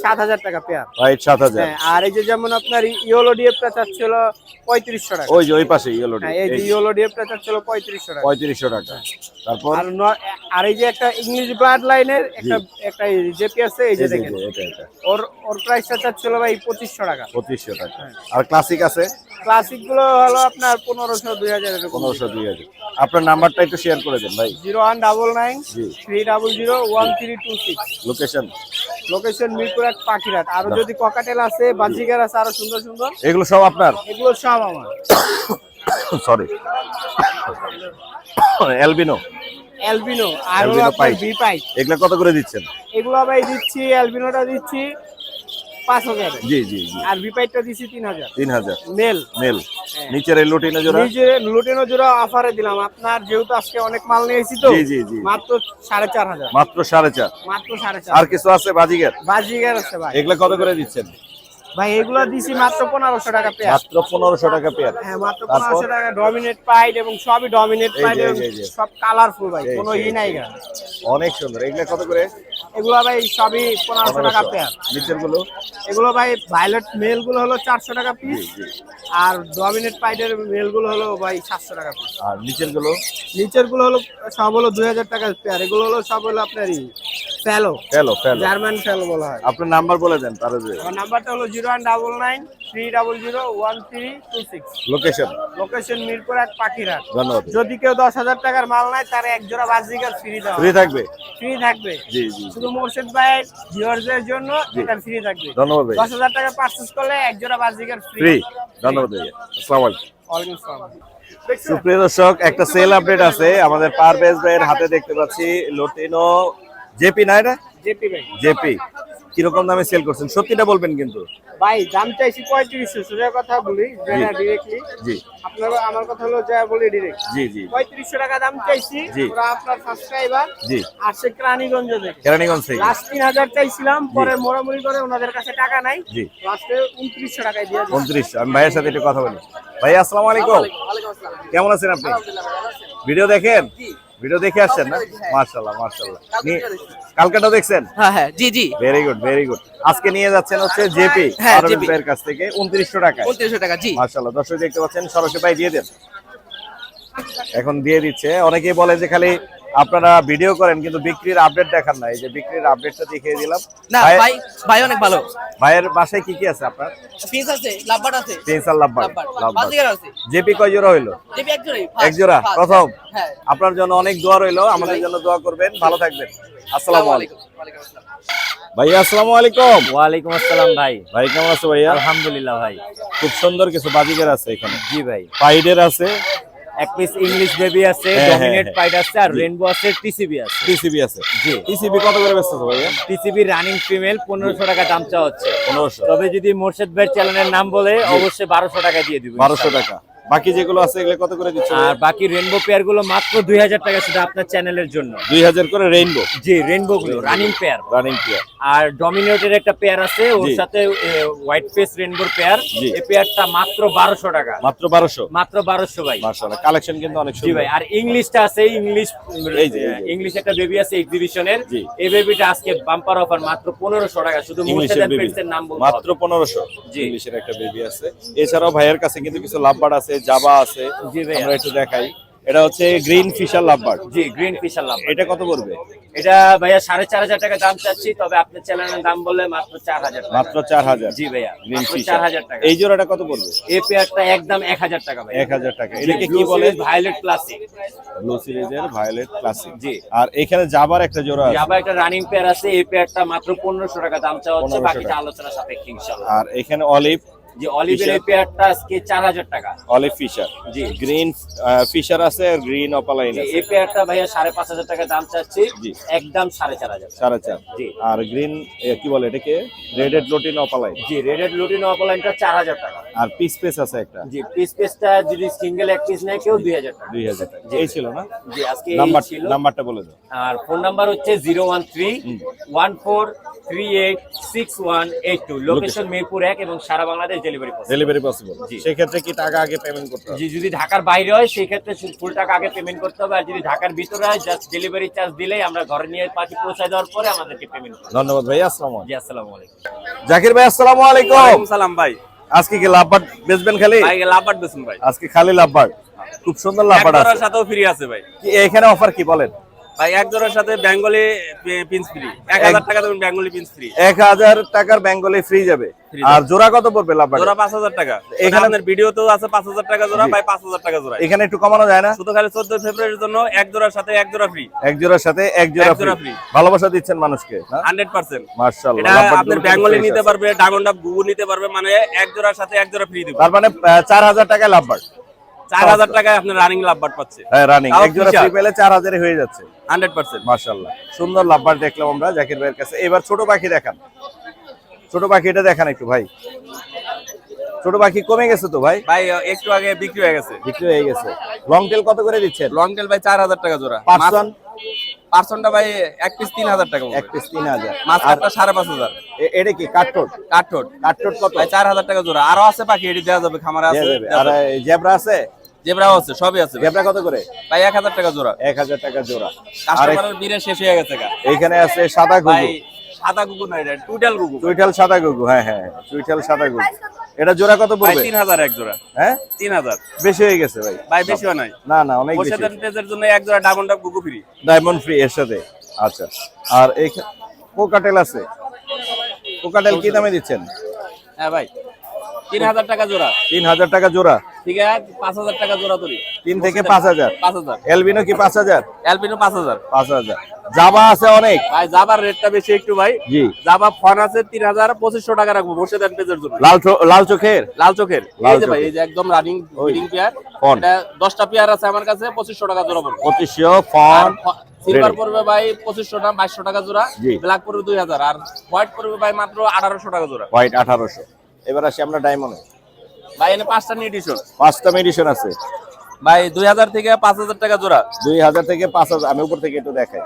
B: 7000 টাকা পেয়ার।
A: রাইট, 7000।
B: হ্যাঁ, আর এই যে যেমন আপনার ইয়েলো ডিএফটা চাচ্ছিল 3500 টাকা।
A: ওই যে ওই পাশে ইয়েলো
B: হ্যাঁ, এই যে ইয়েলো ডিএফটা চাচ্ছিল 3500 টাকা।
A: 3500 টাকা। তারপর
B: আর আর এই যে একটা ইংলিশ ব্লাড লাইনের একটা জেপি আছে, এই যে দেখেন
A: এটা
B: ওর প্রাইসটা চাচ্ছিল ভাই 2500 টাকা।
A: 2500 টাকা। আর ক্লাসিক আছে?
B: ক্লাসিক গুলো হলো আপনার 1500 2000 এরকম।
A: 1500 2000। আপনার নাম্বারটা একটু শেয়ার করে দেন ভাই।
B: 0199
A: জি।
B: 300 1326।
A: লোকেশন?
B: লোকেশন মিরপুর 1 পাখিরহাট। আরো যদি ককাটেল আছে, বাজিগার আছে আরো সুন্দর সুন্দর,
A: এগুলো সব আপনার?
B: এগুলো সব আমার।
A: Sorry, albino.
B: অ্যালবিনো আর হলো
A: অ্যালবিনো
B: আপনার
A: পাইপ।
B: B pipe.
A: এগুলো কত করে দিচ্ছেন?
B: এগুলো ভাই দিচ্ছি, অ্যালবিনোটা দিচ্ছি 5,000
A: জি জি জি
B: আর বিপাইটটা দিছি 3,000
A: 3,000
B: মেল।
A: মেল। নিচের এই লুটিনো জোড়া
B: নিজে লুটিনো জোড়া অফারে দিলাম আপনার, যেহেতু আজকে অনেক মাল নিয়েছি তো।
A: জি জি জি
B: মাত্র 4,500
A: মাত্র 4.5।
B: মাত্র 4,500
A: আর কিছু আছে বাজিগার?
B: বাজিগার আছে ভাই।
A: এগুলা কত করে দিচ্ছেন?
B: ভাই এগুলা দিছি মাত্র 1,500 টাকা পেয়ার।
A: মাত্র 1,500 টাকা পেয়ার।
B: হ্যাঁ মাত্র
A: তারপর?
B: 1,500 টাকা। ডমিনেট পাইড এবং সবই ডমিনেট
A: এই
B: পাইড
A: যে,
B: এবং
A: এই যে।
B: সব কালারফুল ভাই,
A: এই
B: কোনো
A: যে,
B: ই নাই গা।
A: অনেক সুন্দর। এগুলা কত করে?
B: এগুলা ভাই সবই 1,500 টাকা
A: 1500।
B: পেয়ার।
A: নিচের গুলো?
B: এগুলো ভাই ভায়োলেট মেল গুলো হলো 400 টাকা পিস,
A: জি।
B: আর ডমিনেট পাইডের মেল গুলো হলো ভাই 700 টাকা পিস।
A: আর নিচের গুলো?
B: নিচের গুলো হলো সব হলো 2,000 টাকা পেয়ার। এগুলো হলো সব হলো আপনার ফেলো,
A: ফেলো।
B: জার্মান ফেলো বলা হয়।
A: আপনার নাম্বার বলে দেন তার যে।
B: আমার নাম্বারটা হলো 0199300126।
A: লোকেশন?
B: লোকেশন মিরপুর 1 পাখিরহাট।
A: ধন্যবাদ।
B: যদি কেউ 10,000 টাকার মাল নেয় তার এক জোড়া বাজিকার ফ্রি দেওয়া
A: ফ্রি থাকবে?
B: ফ্রি থাকবে।
A: জি জি
B: শুধু মোর্শেদ ভাই ভিউয়ারদের জন্য এটা ফ্রি থাকবে।
A: ধন্যবাদ ভাই।
B: 10,000 টাকা পারচেজ করলে এক জোড়া বাজিকার
A: ফ্রি।
B: ফ্রি।
A: ধন্যবাদ ভাই। আসসালামু আলাইকুম।
B: ওয়ালাইকুম আসসালাম।
A: সুপ্রিয় দর্শক, একটা সেল আপডেট আছে আমাদের পারভেজ ভাইয়ের হাতে। দেখতে পাচ্ছি লুটিনো জেপি না এটা?
B: জেপি ভাই।
A: জেপি কিরকম দামে সেল করছেন সত্যিটা বলবেন কিন্তু।
B: ভাই দাম চাইছি 3500, সোজা কথা বলি যেটা ডাইরেক্টলি।
A: জি
B: আপনারা আমার কথা হলো যা বলি ডাইরেক্ট।
A: জি জি
B: 3500 টাকা দাম চাইছি।
A: জি।
B: ওরা আপনার সাবস্ক্রাইবার
A: জি
B: আসে রানীগঞ্জ থেকে।
A: কেরানীগঞ্জ থেকে।
B: লাস্ট 3,000 চাইছিলাম, পরে মোড়ামুড়ি করে ওনাদের কাছে টাকা নাই,
A: জি
B: লাস্টে 2900 টাকায় দিয়ে দিই।
A: 29। আমি ভাইয়ের সাথে একটু কথা বলি। ভাই আসসালামু আলাইকুম। কেমন আছেন আপনি? ভিডিও দেখেন? ভিডিও দেখে আসছেন না? মাশাআল্লাহ মাশাআল্লাহ। কালকেটা দেখছেন?
E: হ্যাঁ জি জি
A: ভেরি গুড ভেরি গুড। আজকে নিয়ে যাচ্ছেন হচ্ছে জেপি
E: হ্যাঁ,
A: পারভেজ
E: JP
A: ভাইয়ের কাছ থেকে 2900 টাকা।
E: 2900 টাকা জি।
A: মাশাআল্লাহ। দর্শক দেখতে পাচ্ছেন, সরাসরি ভাই দিয়ে দেন। এখন দিয়ে দিচ্ছে। অনেকেই বলে যে খালি আপনারা ভিডিও করেন কিন্তু বিক্রির আপডেট দেখান না। এই যে বিক্রির আপডেটটা দেখিয়ে দিলাম।
E: না ভাই ভাই অনেক ভালো।
A: ভাইয়ের বাসায় কি কি আছে আপনার?
E: পিস আছে, লাভবাট আছে,
A: পেন্সাল লাভবার।
E: বাজিগার আছে।
A: জেপি কয় জোড়া হইলো?
E: জিপি এক জোড়াই।
A: এক জোড়া প্রথম।
E: হ্যাঁ।
A: আপনার জন্য অনেক দোয়া রইলো, আমাদের জন্য দোয়া করবেন। ভালো থাকবেন। আসসালামু আলাইকুম।
E: ওয়ালাইকুম আসসালাম।
A: ভাইয়া আসসালামু আলাইকুম।
C: ওয়ালাইকুম আসসালাম ভাই।
A: ভাই কেমন আছো ভাইয়া?
C: আলহামদুলিল্লাহ ভাই।
A: খুব সুন্দর কিছু বাজিকার আছে এখানে।
C: জি ভাই।
A: পাইডের আছে,
C: এক পিস ইংলিশ বেবি আছে,
A: হ্যাঁ,
C: ডমিনেট
A: হ্যাঁ।
C: পাইড আছে, আর রেইনবো আছে, টিসিবি আছে।
A: টিসিবি আছে।
C: জি।
A: টিসিবি কত করে বেচতেছো ভাইয়া?
C: টিসিবি রানিং ফিমেল 1500 টাকা দাম চাওয়া হচ্ছে।
A: 1500।
C: তবে যদি মোর্শেদ ভাই চ্যানেলের নাম বলে অবশ্যই 1200 টাকা দিয়ে দিব।
A: 1200 টাকা। বাকি যেগুলো আছে এগুলো কত করে দিচ্ছ?
C: আর বাকি রেইনবো পেয়ার গুলো মাত্র 2000 টাকা শুধু আপনার চ্যানেলের জন্য।
A: 2000 করে রেইনবো।
C: জি রেইনবো গুলো রানিং পেয়ার।
A: Running pair.
C: আর ডমিনেটের একটা পেয়ার আছে, ওর
A: জি।
C: সাথে হোয়াইট ফেস রেইনবোর পেয়ার।
A: জি।
C: এই পেয়ারটা মাত্র 1200 টাকা।
A: মাত্র 1200।
C: মাত্র 1200 ভাই।
A: মাশাআল্লাহ, কালেকশন কিন্তু অনেক
C: জি
A: সুন্দর।
C: ভাই। আর ইংলিশটা আছে, ইংলিশ
A: এই যে।
C: ইংলিশ একটা বেবি আছে এক্সিবিশনের।
A: জি।
C: এই বেবিটা আজকে বাম্পার অফার মাত্র 1500 টাকা শুধু
A: ইংলিশের
C: মোর্শেদ
A: বেবি
C: পেটসের নাম বলতে
A: মাত্র
C: হবে।
A: 1500।
C: জি।
A: ইংলিশের একটা বেবি আছে। এছাড়াও ভাইয়ের কাছে কিন্তু কিছু লাভবার্ড আছে, জাবা আছে।
C: জি ভাইয়া।
A: আমরা একটু দেখাই। এটা হচ্ছে গ্রিন ফিশার লাভবার্ড।
C: জি গ্রিন ফিশার লাভ।
A: এটা কত পড়বে?
C: এটা ভাইয়া 4500 টাকা দাম চাচ্ছি, তবে আপনার চ্যানেলের দাম বললে মাত্র 4000 টাকা।
A: মাত্র 4000।
C: জি ভাইয়া,
A: গ্রিন
C: মাত্র
A: ফিশার।
C: 4000 টাকা।
A: এই জোড়াটা কত পড়বে?
C: এই পেয়ারটা একদম 1000 টাকা ভাই।
A: 1000 টাকা। এটাকে কি বলে?
C: Violet classic.
A: ব্লু সিরিজের ভায়োলেট ক্লাসিক।
C: জি।
A: আর এখানে জাবার একটা জোড়া আছে।
C: আবার একটা রানিং পেয়ার আছে, এই পেয়ারটা মাত্র 1500 টাকা দাম চাওয়া হচ্ছে,
A: 1500
C: বাকিটা
A: টাকা।
C: আলোচনা সাপেক্ষে ইনশাআল্লাহ।
A: আর এখানে অলিভ,
C: যে অলিভের
A: ফিশার।
C: এই পেয়ারটা আজকে 4000 টাকা।
A: Olive Fischer.
C: জি।
A: গ্রিন ফিশার আছে আর গ্রিন অপালাইন
C: যে
A: আছে।
C: এই পেয়ারটা ভাইয়া 5500 টাকা দাম চাচ্ছি,
A: জি।
C: একদম 4500।
A: 4.5।
C: জি।
A: আর গ্রিন কি বলে এটাকে? রেডেড লুটিন অপালাইন।
C: জি রেডেড লুটিনো অপলাইনটা 4000 টাকা।
A: আর পিস পেস আছে একটা
C: জি পিসটা যদি সিঙ্গেল এক পিস নেয় কেউ 2000 টাকা।
A: 2000 টাকা। এই ছিল না?
C: জি আজকে এই ছিল।
A: নাম্বারটা বলে দাও।
C: আর ফোন নাম্বার হচ্ছে 01314386182। লোকেশন মিরপুর 1 এবং সারা Bangladesh delivery possible.
A: Delivery possible.
C: জি।
A: সেই ক্ষেত্রে কি টাকা আগে পেমেন্ট করতে হবে?
C: জি যদি ঢাকার বাইরে হয় সেই ক্ষেত্রে ফুল টাকা আগে পেমেন্ট করতে হবে, আর যদি ঢাকার ভিতরে হয় জাস্ট ডেলিভারি চার্জ দিলেই আমরা ঘরে নিয়ে পাখি পৌঁছে দেওয়ার পরে আমাদেরকে পেমেন্ট করতে হবে।
A: ধন্যবাদ ভাই। আসসালামু আলাইকুম।
C: জি আসসালামু আলাইকুম।
A: জাকির ভাই আসসালামু আলাইকুম।
B: সালাম ভাই।
A: আজকে কি লাভবার্ড বেচবেন খালি?
B: ভাই লাভবাট বেচুন ভাই।
A: আজকে খালি লাভবার্ড। খুব সুন্দর লাভবার্ড আছে।
B: সাথেও ফ্রি আছে ভাই।
A: কি এখানে অফার কি বলেন?
B: ভাই এক জোড়ার সাথে বেঙ্গলি পিন্স ফ্রি। 1000 টাকা দেবেন বেঙ্গলি পিন্স ফ্রি।
A: 1000 টাকার বেঙ্গলি ফ্রি যাবে। আর জোড়া কত পড়বে লাভবার্ড?
B: জোড়া 5000 টাকা।
A: এখানে-
B: এখানে আপনার ভিডিওতেও আছে 5000 টাকা জোড়া,
A: জি।
B: ভাই 5000 টাকা জোড়া।
A: এখানে একটু কমানো যায় না?
B: শুধু খালি 14 ফেব্রুয়ারির জন্য এক জোড়ার সাথে এক জোড়া ফ্রি।
A: এক জোড়ার সাথে এক জোড়া
B: এক জোড়া
A: ফ্রি।
B: free।
A: ভালোবাসা দিচ্ছেন মানুষকে না?
B: 100%।
A: মাশাআল্লাহ।
B: এটা
A: লাভবার্ড
B: আপনার
A: গুলো
B: বেঙ্গলি
A: fresh
B: নিতে
A: আছে।
B: পারবে, ডাগন্ডাপ গুগু নিতে পারবে, মানে এক জোড়ার সাথে এক জোড়া ফ্রি দিব।
A: তার মানে 4000 টাকায় লাভবার্ড।
B: 4000 টাকায় আপনি রানিং লাভবাট পাচ্ছে।
A: হ্যাঁ রানিং।
B: তাও
A: এক জোড়া
B: ফিশার।
A: ফ্রি পেলে 4000 হয়ে যাচ্ছে।
B: 100%।
A: মাশাআল্লাহ। সুন্দর লাভবার্ড দেখলাম আমরা জাকির ভাইয়ের কাছে। এবার ছোট পাখি দেখান। ছোট পাখিটা দেখান একটু ভাই। ছোট পাখি কমে গেছে তো ভাই,
F: ভাই একটু আগে বিক্রি হয়ে গেছে।
A: বিক্রি হয়ে গেছে। লং টেল কত করে দিচ্ছেন?
F: লং টেল ভাই 4000 টাকা জোড়া।
A: পার্সন
F: পার্সনটা ভাই এক পিস 3000 টাকা।
A: এক পিস 3000।
F: মাছ কাটটা 5500।
A: এটা কি কাঠঠোট?
F: কাঠঠোট
A: কাঠঠোট কত?
F: ভাই 4000 টাকা জোড়া। আরো আছে পাখি, এটি দেওয়া যাবে, খামারে আছে।
A: দেয়া যাবে। আর জেব্রা আছে?
F: জেব্রাও আছে, সবই আছে।
A: জেব্রা কত করে?
F: ভাই 1000 টাকা জোড়া।
A: 1000 টাকা জোড়া। আর
F: কাস্টমারের বিরে শেষ হয়ে গেছে গা।
A: এইখানে আছে সাদা
F: ভাই
A: গুগু।
F: সাদা গুগু নাই, এটা টুইটাল গুগু।
A: চুইঠাল সাদা গুগু, হ্যাঁ হ্যাঁ, চুইঠাল সাদা গুগু। এটা জোড়া কত
F: ভাই
A: পড়বে?
F: 3000 এক জোড়া।
A: হ্যাঁ
F: 3000।
A: বেশি হয়ে গেছে ভাই।
F: ভাই বেশিও নাই।
A: না না, অনেক বেশি।
F: মোর্শেদান পেজের জন্য এক জোড়া ডায়মন্ড আপ গুগু ফ্রি।
A: ডায়মন্ড ফ্রি এর সাথে। আচ্ছা, আর এই কোকাটেল আছে? কোকাটেল কি দামে দিচ্ছেন?
F: হ্যাঁ ভাই 3000 টাকা জোড়া।
A: 3000 টাকা জোড়া।
F: ঠিক আছে 5000 টাকা জোড়া তুলি।
A: 3 থেকে 5000।
F: 5000।
A: এলবিনো কি 5000?
F: অ্যালপিনো 5000।
A: 5000। জাবা আছে অনেক।
F: ভাই জাবার রেটটা বেশি একটু ভাই।
A: জি।
F: জাবা ফোন আছে 3500 টাকা রাখবো মোর্শেদান পেজের জন্য।
A: লাল চোখের?
F: লাল চোখের।
A: লাল
F: এই যে ভাই
A: চোখের।
F: এই যে একদম রানিং ব্রিডিং পেয়ার।
A: ফন।
F: এটা 10টা পেয়ার আছে আমার কাছে, 2500 টাকা জোড়া পড়বে।
A: 2500 ফন।
F: Silver
A: ready।
F: পড়বে ভাই 2500 টাকা, 2200 টাকা জোড়া।
A: জি।
F: ব্ল্যাক পড়বে 2000, আর হোয়াইট পড়বে ভাই মাত্র 1800 টাকা জোড়া।
A: হোয়াইট 1800। এবার আসি আমরা ডায়মন্ডে।
F: ভাই এনে 5টা নিয়ে এডিশন।
A: 5টা মেডিসিন আছে
F: ভাই 2000 থেকে 5000 টাকা জোড়া।
A: 2000 থেকে 5000। আমি উপর থেকে একটু দেখাই।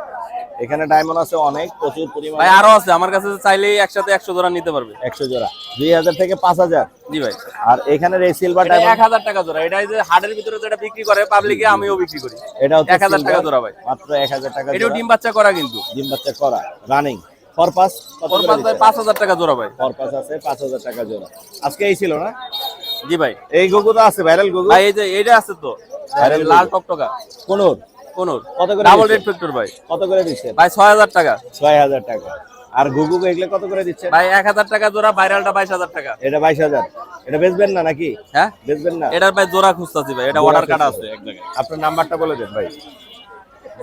A: এখানে ডায়মন্ড আছে অনেক, প্রচুর পরিমাণে।
F: ভাই আরো আছে আমার কাছে, চাইলেই একসাথে 100 জোড়া নিতে পারবে।
A: 100 জোড়া। 2000 থেকে 5000।
F: জি ভাই।
A: আর এখানে রে সিলভার
F: এটা
A: ডায়মন্ড
F: 1000 টাকা জোড়া। এটা এই যে হাটের ভিতরে যেটা বিক্রি করে পাবলিকে, আমিও বিক্রি করি।
A: এটা হচ্ছে
F: 1000 টাকা জোড়া ভাই।
A: মাত্র 1000 টাকা
F: এটাও
A: জোড়া।
F: ডিম বাচ্চা করা কিন্তু।
A: ডিম বাচ্চা করা, রানিং। ফরপাস কত
F: ওর
A: করে
F: পাশ
A: দিচ্ছেন?
F: 5000 টাকা জোড়া ভাই।
A: ফরপাস আছে 5000 টাকা জোড়া। আজকে এই ছিল না?
F: জি ভাই।
A: এই গুগু তো আছে, ভাইরাল গুগু।
F: ভাই এই যে এটা আছে তো
A: Viral
F: লাল
A: গুগু।
F: টকটকা
A: কোনর?
F: কোনর
A: কত করে
F: ডাবল
A: দিচ্ছেন?
F: রেড ফ্যাক্টর ভাই।
A: কত করে দিচ্ছেন?
F: ভাই 6000 টাকা।
A: 6000 টাকা। আর গুগু এগুলো কত করে দিচ্ছেন?
F: ভাই 1000 টাকা জোড়া, ভাইরালটা 22000 টাকা।
A: এটা 22000। এটা বেচবেন না নাকি?
F: হ্যাঁ
A: বেচবেন না?
F: এটার ভাই জোড়া খুঁজতাছি ভাই, এটা
A: জোড়া
F: অর্ডার কাটা
A: খুঁজছে।
F: আছে এক জায়গায়।
A: আপনার নাম্বারটা বলে দেন ভাই।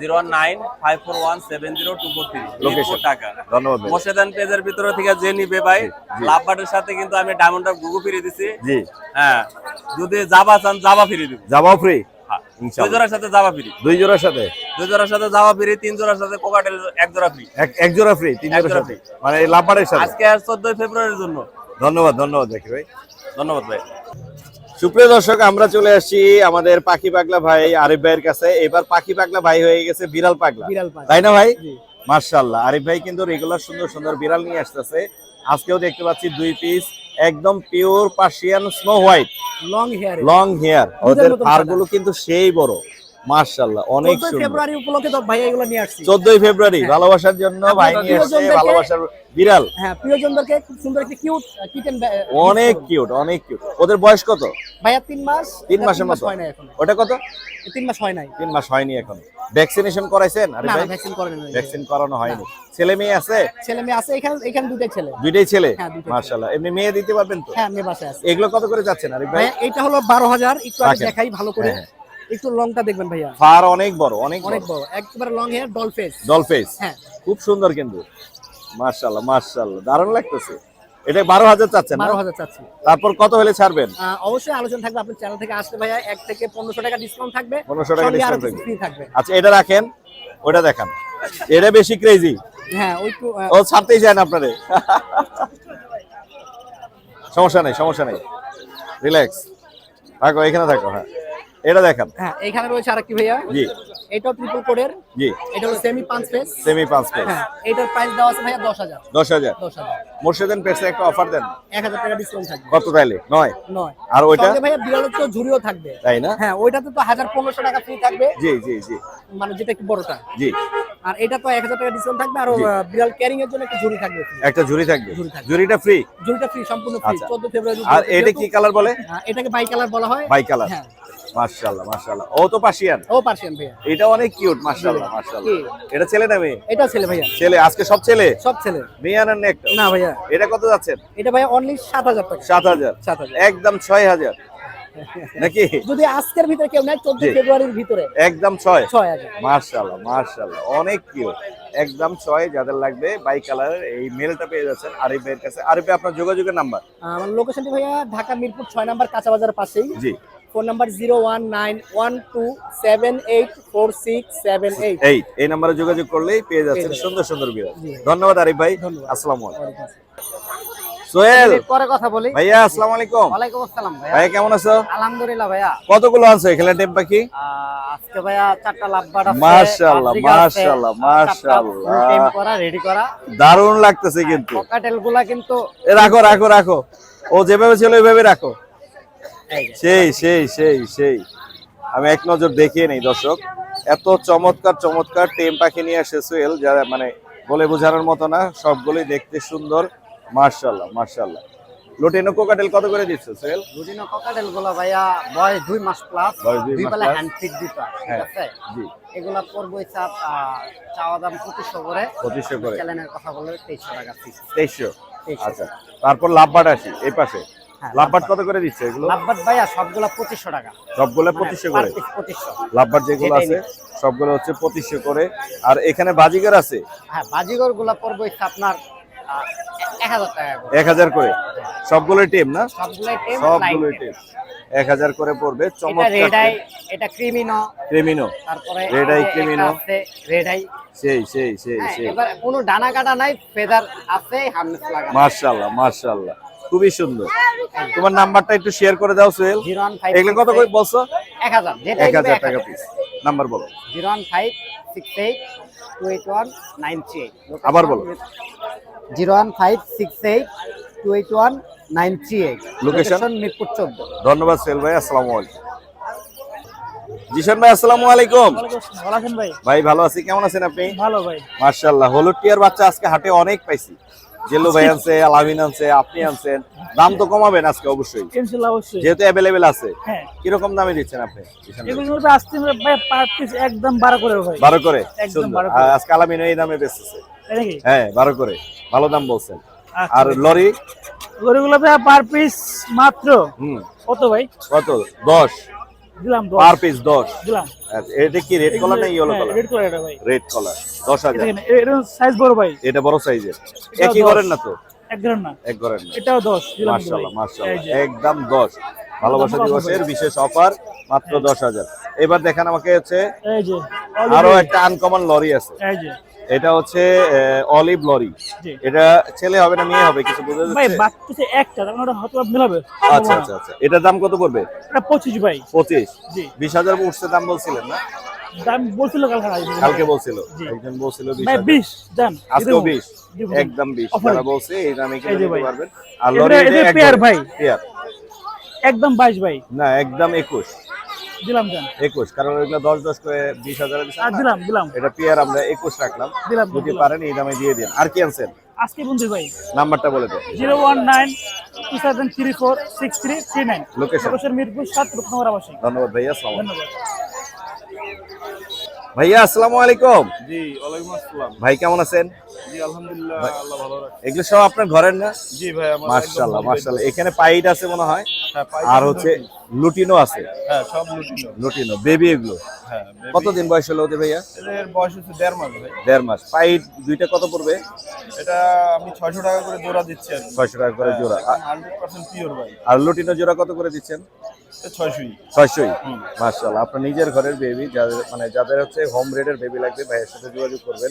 F: 01954170243
A: Location।
F: টাকা।
A: ধন্যবাদ ভাই।
F: মোর্শেদান পেজের ভিতরে থেকে যে নিবে ভাই, লাভবাটের সাথে কিন্তু আমি ডায়মন্ড অফ গুগু ফ্রি দিছি।
A: জি।
F: হ্যাঁ যদি জাবা চান জাবা ফ্রি দিব।
A: যাবাও ফ্রি?
F: হ্যাঁ। দুই
A: ইনশাআল্লাহ।
F: জোড়ার সাথে জাবা ফ্রি।
A: দুই জোড়ার সাথে?
F: দুই জোড়ার সাথে জাবা ফ্রি, 3 জোড়ার সাথে কোকাটেল এক জোড়া ফ্রি।
A: এক জোড়া ফ্রি, 3
F: এক
A: জোড়ার
F: জোড়া
A: সাথে। মানে এই লাভবারের সাথে?
F: আজকে আর 14 ফেব্রুয়ারির জন্য।
A: ধন্যবাদ, ধন্যবাদ দেখি ভাই।
F: ধন্যবাদ ভাই।
A: সুপ্রিয় দর্শক, আমরা চলে আসছি আমাদের পাখি পাগলা ভাই আরিফ ভাইয়ের কাছে। এবার পাখি পাগলা ভাই হয়ে গেছে বিড়াল পাগলা, তাই না ভাই? মাশাআল্লাহ, আরিফ ভাই কিন্তু রেগুলার সুন্দর সুন্দর বিড়াল নিয়ে আসতেছে। আজকেও দেখতে পাচ্ছি 2 পিস একদম pure Persian snow white long hair. ওদের ফারগুলো কিন্তু সেই বড়, মাশাআল্লাহ, অনেক সুন্দর।
G: ফেব্রুয়ারি উপলক্ষে তো ভাই এগুলো নিয়ে আসছি।
A: 14 ফেব্রুয়ারি ভালোবাসার জন্য ভাই নিয়ে আসছে ভালোবাসার বিড়াল।
G: হ্যাঁ, প্রিয়জনদেরকে খুব সুন্দর একটা কিউট কিটেন।
A: অনেক কিউট, অনেক কিউট। ওদের বয়স কত?
G: ভাইয়া 3 মাস।
A: 3 মাসের মতো?
G: হয় না এখন।
A: ওটা কত?
G: 3 মাস হয় নাই।
A: 3 মাস হয়নি এখন। ভ্যাকসিনেশন করাইছেন আরিফ
G: না,
A: ভাই?
G: ভ্যাকসিন করেন না।
A: ভ্যাকসিন করানো হয়নি। ছেলে মেয়ে আছে?
G: ছেলে মেয়ে আছে, এখানে দুইটাই ছেলে।
A: দুইটাই ছেলে?
G: হ্যাঁ, দুইটাই
A: মাশাআল্লাহ। এমনি মেয়ে দিতে পারবেন তো?
G: হ্যাঁ, মেয়ে বাসায় আছে।
A: এগুলো কত করে যাচ্ছেন আরিফ ভাই?
G: ভাইয়া এটা হলো 12000। একটু আগে
A: রাখেন।
G: দেখাই ভালো করে।
A: হ্যাঁ,
G: একটু লংটা দেখবেন ভাইয়া।
A: ফার অনেক বড়, অনেক
G: অনেক
A: বড়।
G: বড়, একবারে long hair, doll face.
A: Doll face.
G: হ্যাঁ।
A: খুব সুন্দর কিন্তু। মাশাআল্লাহ, মাশাআল্লাহ, দারুণ লাগতেছে। এটা 12000 চাচ্ছেন না?
G: 12000 চাচ্ছি।
A: তারপর কত হলে ছাড়বেন?
G: অবশ্যই আলোচনা থাকবে। আপনার চ্যানেল থেকে আসলে ভাইয়া 1 থেকে 1500 টাকা ডিসকাউন্ট থাকবে।
A: 1500 টাকা
G: সঙ্গে আরো
A: ডিসকাউন্ট
G: কিছু ফ্রি থাকবে।
A: আচ্ছা, এটা রাখেন, ওটা দেখান। এটা বেশি ক্রেজি।
G: হ্যাঁ, ওইটু
A: ও ছাড়তেই যায় না আপনারে। সমস্যা নেই, সমস্যা নেই, রিল্যাক্স থাকো, এখানে থাকো। হ্যাঁ, এটা দেখান।
G: হ্যাঁ, এখানে রয়েছে আরেকটি ভাইয়া।
A: জি
G: এটাও ট্রিপল কোডের।
A: জি।
G: এটা হলো সেমি 5 ফেস।
A: Semi 5 page.
G: হ্যাঁ, এটার প্রাইস দেওয়া আছে ভাইয়া 10000।
A: 10000।
G: 10000।
A: মোর্শেদান পেটসে একটা অফার দেন।
G: 1000 টাকা ডিসকাউন্ট থাকবে।
A: কত তাইলে? 9?
G: নয়।
A: আর ওইটা?
G: সঙ্গে ভাইয়া বিড়ালের চেয়েও ঝুড়িও থাকবে।
A: তাই না?
G: হ্যাঁ, ওইটাতে তো 1500 টাকা ফ্রি থাকবে,
A: জি জি জি
G: মানে যেটা একটু বড়টা।
A: জি।
G: আর এটা তো 1000 টাকা ডিসকাউন্ট থাকবে, আর
A: জি।
G: বিড়াল ক্যারিং এর জন্য একটা ঝুড়ি থাকবে free।
A: একটা ঝুড়ি থাকবে?
G: ঝুড়ি থাকবে।
A: ঝুড়িটা ফ্রি?
G: ঝুড়িটা ফ্রি, সম্পূর্ণ ফ্রি।
A: আচ্ছা।
G: 14 ফেব্রুয়ারি।
A: আর এটা কি কালার বলে?
G: এটাকে বাই কালার বলা হয়।
A: Bicolour.
G: হ্যাঁ।
A: মাশাআল্লাহ, মাশাআল্লাহ। ও তো পার্সিয়ান।
G: ও পার্সিয়ান ভাইয়া।
A: এটা অনেক কিউট, মাশাআল্লাহ, মাশাআল্লাহ।
G: কি?
A: এটা ছেলে না মেয়ে?
G: এটাও ছেলে ভাইয়া।
A: ছেলে। আজকে সব ছেলে?
G: সব ছেলে।
A: মেয়ে আনার না একটা?
G: না ভাইয়া।
A: এটা কত যাচ্ছেন?
G: এটা ভাইয়া অনলি 7000 টাকা।
A: 7000?
G: 7000।
A: একদম 6000 নাকি?
G: যদি আজকের ভিতরে কেউ নেয় 14
A: জি।
G: ফেব্রুয়ারির ভিতরে
A: একদম 6?
G: 6000।
A: মাশাআল্লাহ, মাশাআল্লাহ, অনেক কিউট। একদম 6। যাদের লাগবে বাই কালারের এই মেলটা পেয়ে যাচ্ছেন আরিফ ভাইয়ের কাছে। আরিফ ভাই, আপনার যোগাযোগের নাম্বার?
G: আমার লোকেশনটি ভাইয়া ঢাকা মিরপুর 6 নম্বর কাঁচা বাজারের পাশেই।
A: জি।
G: Phone number 01912784678।
A: এই নাম্বারে যোগাযোগ করলেই পেয়ে যাচ্ছেন
G: পেয়ে যাবেন।
A: সুন্দর সুন্দর বিড়াল।
G: জি।
A: ধন্যবাদ আরিফ ভাই।
G: ধন্যবাদ।
A: আসসালামু আলাইকুম।
G: ওয়ালাইকুম আসসালাম।
A: সোহেল
G: পরে কথা বলি।
A: ভাইয়া আসসালামু আলাইকুম।
G: ওয়ালাইকুম আসসালাম ভাইয়া।
A: ভাইয়া কেমন আছো?
G: আলহামদুলিল্লাহ ভাইয়া।
A: কতগুলো আনছো এখানে টেম পাখি?
G: আজকে ভাইয়া 4টা লাভবার্ড আছে।
A: মাশাআল্লাহ,
G: বাজিগার আছে,
A: মাশাআল্লাহ,
G: 4টা
A: মাশাআল্লাহ।
G: full tame করা, রেডি করা।
A: দারুণ লাগতেছে কিন্তু।
G: ককাটেল গুলা কিন্তু
A: রাখো রাখো রাখো, ও যেভাবে ছিল ওইভাবে রাখো।
G: এই যে,
A: সেই সেই সেই সেই আমি এক নজর দেখিয়ে নেই দর্শক, এত চমৎকার চমৎকার টেম পাখি নিয়ে আসে সোহেল, যারা মানে বলে বোঝানোর মতো না, সবগুলোই দেখতে সুন্দর। মাশাআল্লাহ মাশাআল্লাহ। লুটিনো কোকাটেল কত করে দিচ্ছ সোহেল?
G: লুটিনো ককাটেল গুলা ভাইয়া বয়স 2 মাস প্লাস,
A: বয়স 2
G: দুই
A: মাস
G: বেলা
A: plus।
G: হ্যান্ড ফিট দিতা, ঠিক
A: হ্যাঁ,
G: আছে?
A: জি।
G: এগুলা পড়বো হিসাব চাওয়া দাম 2500 করে।
A: 2500 করে।
G: চ্যানেলের কথা বলে 2300 টাকা ফিক্স।
A: 2300।
G: 2300
A: আচ্ছা, তারপর লাভবার্ড আসি এই পাশে।
G: হ্যাঁ,
A: লাভবার্ড কত করে দিচ্ছে এগুলো?
G: লাভবার্ড ভাইয়া সবগুলা 2500 টাকা।
A: সবগুলো
G: মানে
A: 2500
G: per
A: করে।
G: piece 2500।
A: লাভবার্ড যেগুলো
G: যেটাই
A: আছে
G: নিন।
A: সবগুলো হচ্ছে 2500 করে। আর এখানে বাজিগার আছে
G: হ্যাঁ, বাজিগর গুলা পড়বো হিসাব আপনার 1000 টাকা করে।
A: 1000 করে। সবগুলোই টেম না?
G: সবগুলাই টেম,
A: সবগুলোই টেম। 1000 করে পড়বে।
G: এটা
A: চমৎকার
G: রেড আই, এটা ক্রিমিনো,
A: ক্রিমিনো।
G: তারপরে
A: রেড আই,
G: এই যে
A: ক্রিমিনো।
G: একটা আছে রেড আই।
A: সেই সেই সেই
G: হ্যাঁ,
A: সেই
G: এবার কোনো ডানা কাটা নাই, ফেদার আছে, হামনেস লাগানো।
A: মাশাআল্লাহ মাশাআল্লাহ, খুবই সুন্দর। তোমার নাম্বারটা একটু শেয়ার করে দাও সোহেল।
G: 015
A: এগুলো কত করে বলছো?
G: 1000, যেটা
A: 1000 টাকা পিস। নাম্বার বলো।
G: 01568281938।
A: আবার বলো।
G: 01568281938।
A: Location?
G: মিরপুর 14।
A: ধন্যবাদ সোহেল ভাই, আসসালামু আলাইকুম। জিশান ভাই আসসালামু আলাইকুম।
G: ভালো আছেন ভাই?
A: ভাই ভালো আছি, কেমন আছেন আপনি?
G: ভালো ভাই।
A: মাশাআল্লাহ, হলুদ টিয়ার বাচ্চা আজকে হাটে অনেক পাইছি। জেল্লু ভাই আনছে, আলামিন আনছে, আপনি আনছেন। দাম তো কমাবেন আজকে অবশ্যই,
G: ইনশাআল্লাহ অবশ্যই।
A: যেহেতু অ্যাভেলেবেল আছে।
G: হ্যাঁ।
A: কিরকম দামে দিচ্ছেন আপনি?
G: এগুলো তো আসতে ভাই পার পিস একদম 12 করে ভাই।
A: 12 করে।
G: একদম
A: সুন্দর।
G: 12 করে।
A: আর আজকে আলামিন এই দামে বেচতেছে।
G: তাই নাকি?
A: হ্যাঁ 12 করে, ভালো দাম বলছেন।
G: আচ্ছা।
A: আর লরি?
G: গরুগুলো ভাই পার পিস মাত্র
A: হুম,
G: কত ভাই?
A: কত? 10
G: দিলাম 10।
A: Per piece 10।
G: দিলাম।
A: আচ্ছা, এটা কি রেড কলার না ইয়েলো কলার?
G: রেড কালার এটা ভাই।
A: রেড কলার 10,000।
G: দেখেন এর সাইজ বড় ভাই।
A: এটা বড় সাইজের।
G: এটাও
A: একই
G: 10
A: করেন না তো?
G: এক গ্রাম না।
A: এক ঘরের না।
G: এটাও 10 দিলাম কিন্তু ভাই।
A: মাশাআল্লাহ মাশাআল্লাহ,
G: এই যে।
A: একদম 10। ভালোবাসা
G: একদম
A: দিবসের
G: ভাই।
A: বিশেষ অফার, মাত্র 10,000। এবার দেখেন আমাকে হচ্ছে
G: এই যে
A: আরো একটা আনকমন লরি আছে।
G: এই যে
A: এটা হচ্ছে অলিভ লরি।
G: জি।
A: এটা ছেলে হবে না মেয়ে হবে কিছু বোঝা
G: ভাই
A: যাচ্ছে?
G: বাচ্চাতে একটা তার মানে ওটা হয়তো মিলাবে।
A: আচ্ছা আচ্ছা আচ্ছা, এটার দাম কত পড়বে?
G: এটা 25 ভাই।
A: 25।
G: জি।
A: 20,000 উঠছে দাম বলছিলেন না?
G: দাম বলছিল
A: কালকে বলছিল,
G: জি।
A: একজন বলছিল
G: ভাই
A: 20,000।
G: 20 জান।
A: আজকেও 20,
G: দিব।
A: একদম 20
G: Offer।
A: যারা বলছে এই দামে কিনে
G: এই যে
A: নিতে
G: ভাই।
A: পারবেন। আর
G: এবারে
A: লরি
G: এদের পেয়ার ভাই।
A: পেয়ার
G: একদম 22 ভাই।
A: না, একদম 21।
G: দিলাম জান।
A: 21, কারণ এগুলো 10 করে 20,000
G: আর
A: দিচ্ছেন না?
G: দিলাম দিলাম
A: এটা পেয়ার আমরা 21 রাখলাম।
G: দিলাম,
A: যদি
G: দিলাম।
A: পারেন এই দামে দিয়ে দিন। আর কি আনছেন?
G: আজকে বন্ধু ভাই
A: নাম্বারটা বলে দেন।
G: 01927346339।
A: Location?
G: লোকেশন মিরপুর 7 রূপনগর আবাসিক।
A: ধন্যবাদ ভাইয়া, আসসালামু আলাইকুম।
G: ধন্যবাদ।
A: ভাইয়া আসসালামু আলাইকুম।
B: জি, ওয়ালাইকুম আসসালাম।
A: ভাই কেমন আছেন?
B: জি, আলহামদুলিল্লাহ, আল্লাহ ভালো রাখে।
A: এগুলো সব আপনার ঘরের না?
B: জি ভাই, আমার
A: মাশাআল্লাহ মাশাআল্লাহ। এখানে পাইড আছে মনে হয়,
B: হ্যাঁ, পাই
A: আর হচ্ছে লুটিনো আছে।
B: হ্যাঁ, সব লুটিনো।
A: লুটিনো বেবি এগুলো
B: হ্যাঁ,
A: কতদিন বয়স হলো ওদের ভাইয়া?
B: এদের বয়স হচ্ছে 1.5 মাস ভাই।
A: 1.5 মাস। পাইড দুইটা কত পড়বে?
B: এটা আমি 600 টাকা করে জোড়া দিচ্ছি আর কি।
A: 600 টাকা করে জোড়া।
B: 100% পিওর ভাই।
A: আর লুটিনো জোড়া কত করে দিচ্ছেন?
B: 600ই।
A: 600ই। মাশাআল্লাহ, আপনার নিজের ঘরের বেবি, যাদের হচ্ছে হোম ব্রিডের বেবি লাগবে ভাইয়ের সাথে যোগাযোগ করবেন।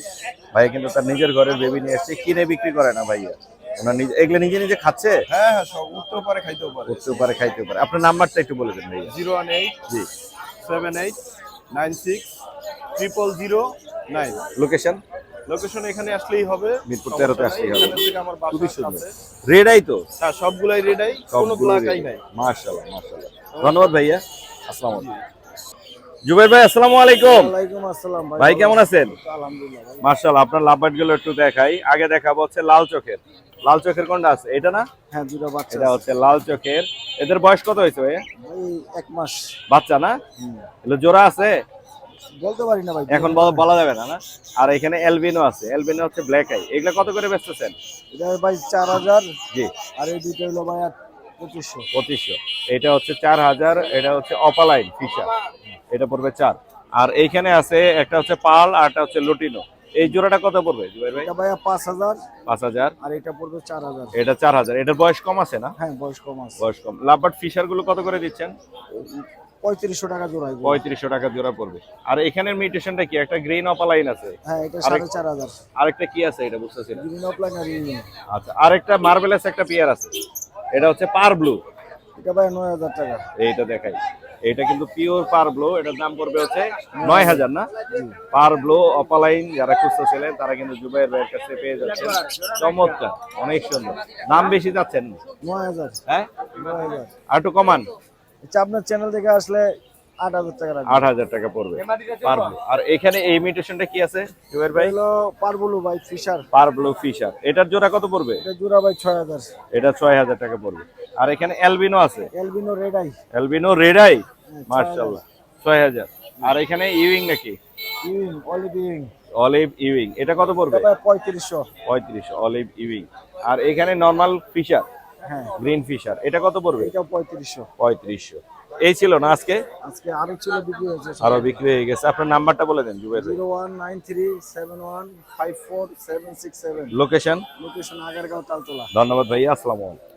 A: ভাই কিন্তু তার নিজের ঘরের বেবি নিয়ে এসেছে, কিনে বিক্রি করে না ভাইয়া। ওনার নিজে এগুলো নিজে নিজে খাচ্ছে,
B: হ্যাঁ হ্যাঁ, সব উঠতেও পারে, খাইতেও পারে।
A: করতেও পারে, খাইতেও পারে। আপনার নাম্বারটা একটু বলে দেন ভাইয়া।
B: 018
A: জি।
B: 78 96 0009।
A: লোকেশন?
B: লোকেশন এখানে আসলেই হবে,
A: মিরপুর 13 তে আসলেই হবে।
B: এখান থেকে আমার বাসা
A: খুবই সুন্দর।
B: আছে।
A: রেড আই তো?
B: হ্যাঁ, সবগুলাই রেডাই, কোনো ব্ল্যাকাই নাই।
A: মাশাআল্লাহ মাশাআল্লাহ, ধন্যবাদ ভাইয়া, আসসালামু আলাইকুম। জুবাইর ভাই আসসালামু আলাইকুম।
G: ওয়ালাইকুম আসসালাম
A: ভাই কেমন আছেন?
G: আলহামদুলিল্লাহ ভাই।
A: মাশাআল্লাহ, আপনার লাভবার্ড গুলো একটু দেখাই। আগে দেখাবো হচ্ছে লাল চোখের। লাল চোখের কোনটা আছে? এটা না?
G: হ্যাঁ, দুটো বাচ্চা
A: এটা হচ্ছে লাল চোখের। এদের বয়স কত হয়েছে ভাইয়া?
G: ভাই 1 মাস।
A: বাচ্চা না? এগুলো জোড়া আছে?
G: বলতে পারি না ভাই।
A: এখন বলা যাবে না না? আর এখানে এলবিনো আছে, এলবিনো হচ্ছে ব্ল্যাক আই। এগুলো কত করে বেচতেছেন?
G: এটা ভাই 4000।
A: জি।
G: আর এই দুটো হলো ভাই 2500।
A: 2500। এটা হচ্ছে 4000, এটা হচ্ছে অপালাইন ফিশার, এটা পড়বে 4। আর এইখানে আছে একটা হচ্ছে পাল আর একটা হচ্ছে লুটিনো। এই জোড়াটা কত পড়বে জুবাইর ভাই?
G: এটা ভাই 5000।
A: 5000।
G: আর এটা পড়বে 4000।
A: এটা 4000। এটার বয়স কম আছে না?
G: হ্যাঁ, বয়স কম আছে।
A: বয়স কম। লাভবার্ড ফিশার গুলো কত করে দিচ্ছেন?
H: 3500 টাকা জোড়া।
A: 3500 টাকা জোড়া পড়বে। আর এখানের মিউটেশনটা কি? একটা গ্রিন অপালাইন আছে,
H: হ্যাঁ এটা
A: আরেক-
H: 4500।
A: আরেকটা কি আছে এটা বুঝতেছি না।
H: গ্রিন অফলাইন আর ইউনিয়ন।
A: আচ্ছা, আরেকটা মার্বেলাস একটা পেয়ার আছে, এটা হচ্ছে পার ব্লু।
H: এটা ভাই 9000 টাকা।
A: এইটা দেখাই, এটা কিন্তু পিওর পার ব্লু, এটার দাম পড়বে হচ্ছে 9000 না? পার ব্লু অপালাইন যারা খুঁজতেছিলেন তারা কিন্তু জুবাইর ভাইয়ের কাছে পেয়ে যাচ্ছেন। চমৎকার, অনেক সুন্দর। দাম বেশি যাচ্ছেন
H: 9000।
A: হ্যাঁ?
H: 9000।
A: আর একটু কমান,
H: আচ্ছা আপনার চ্যানেল থেকে আসলে 8000 টাকা রাখবেন।
A: 8000 টাকা পড়বে পার ব্লু। আর এখানে এই মিউটেশনটা কি আছে জুবাইর ভাই?
H: হলো পারবুলু ভাই ফিশার।
A: পার ব্লু ফিশার, এটার জোড়া কত পড়বে?
H: এটা জোড়া ভাই 6000।
A: এটা 6000 টাকা পড়বে। আর এখানে অ্যালবিনো আছে,
H: albino red eye.
A: Albino red eye, মাশাআল্লাহ 6000। আর এখানে ইউইং নাকি?
H: Ewing olive Ewing.
A: Olive Ewing, এটা কত পড়বে?
H: এটা ভাই 3500।
A: 3500 অলিভ ইউইং। আর এখানে নরমাল ফিশার,
H: হ্যাঁ
A: গ্রিন ফিশার, এটা কত পড়বে?
H: এটা 3500।
A: 3500। এই ছিল না আজকে?
H: আজকে আরো ছিল বিক্রি হয়েছে।
A: আরো বিক্রি হয়ে গেছে। আপনার নাম্বারটা বলে দেন জুবাইর ভাই।
H: 019371547767।
A: লোকেশন?
H: লোকেশন আগারগাঁও তালতলা।
A: ধন্যবাদ ভাইয়া, আসসালামু আলাইকুম।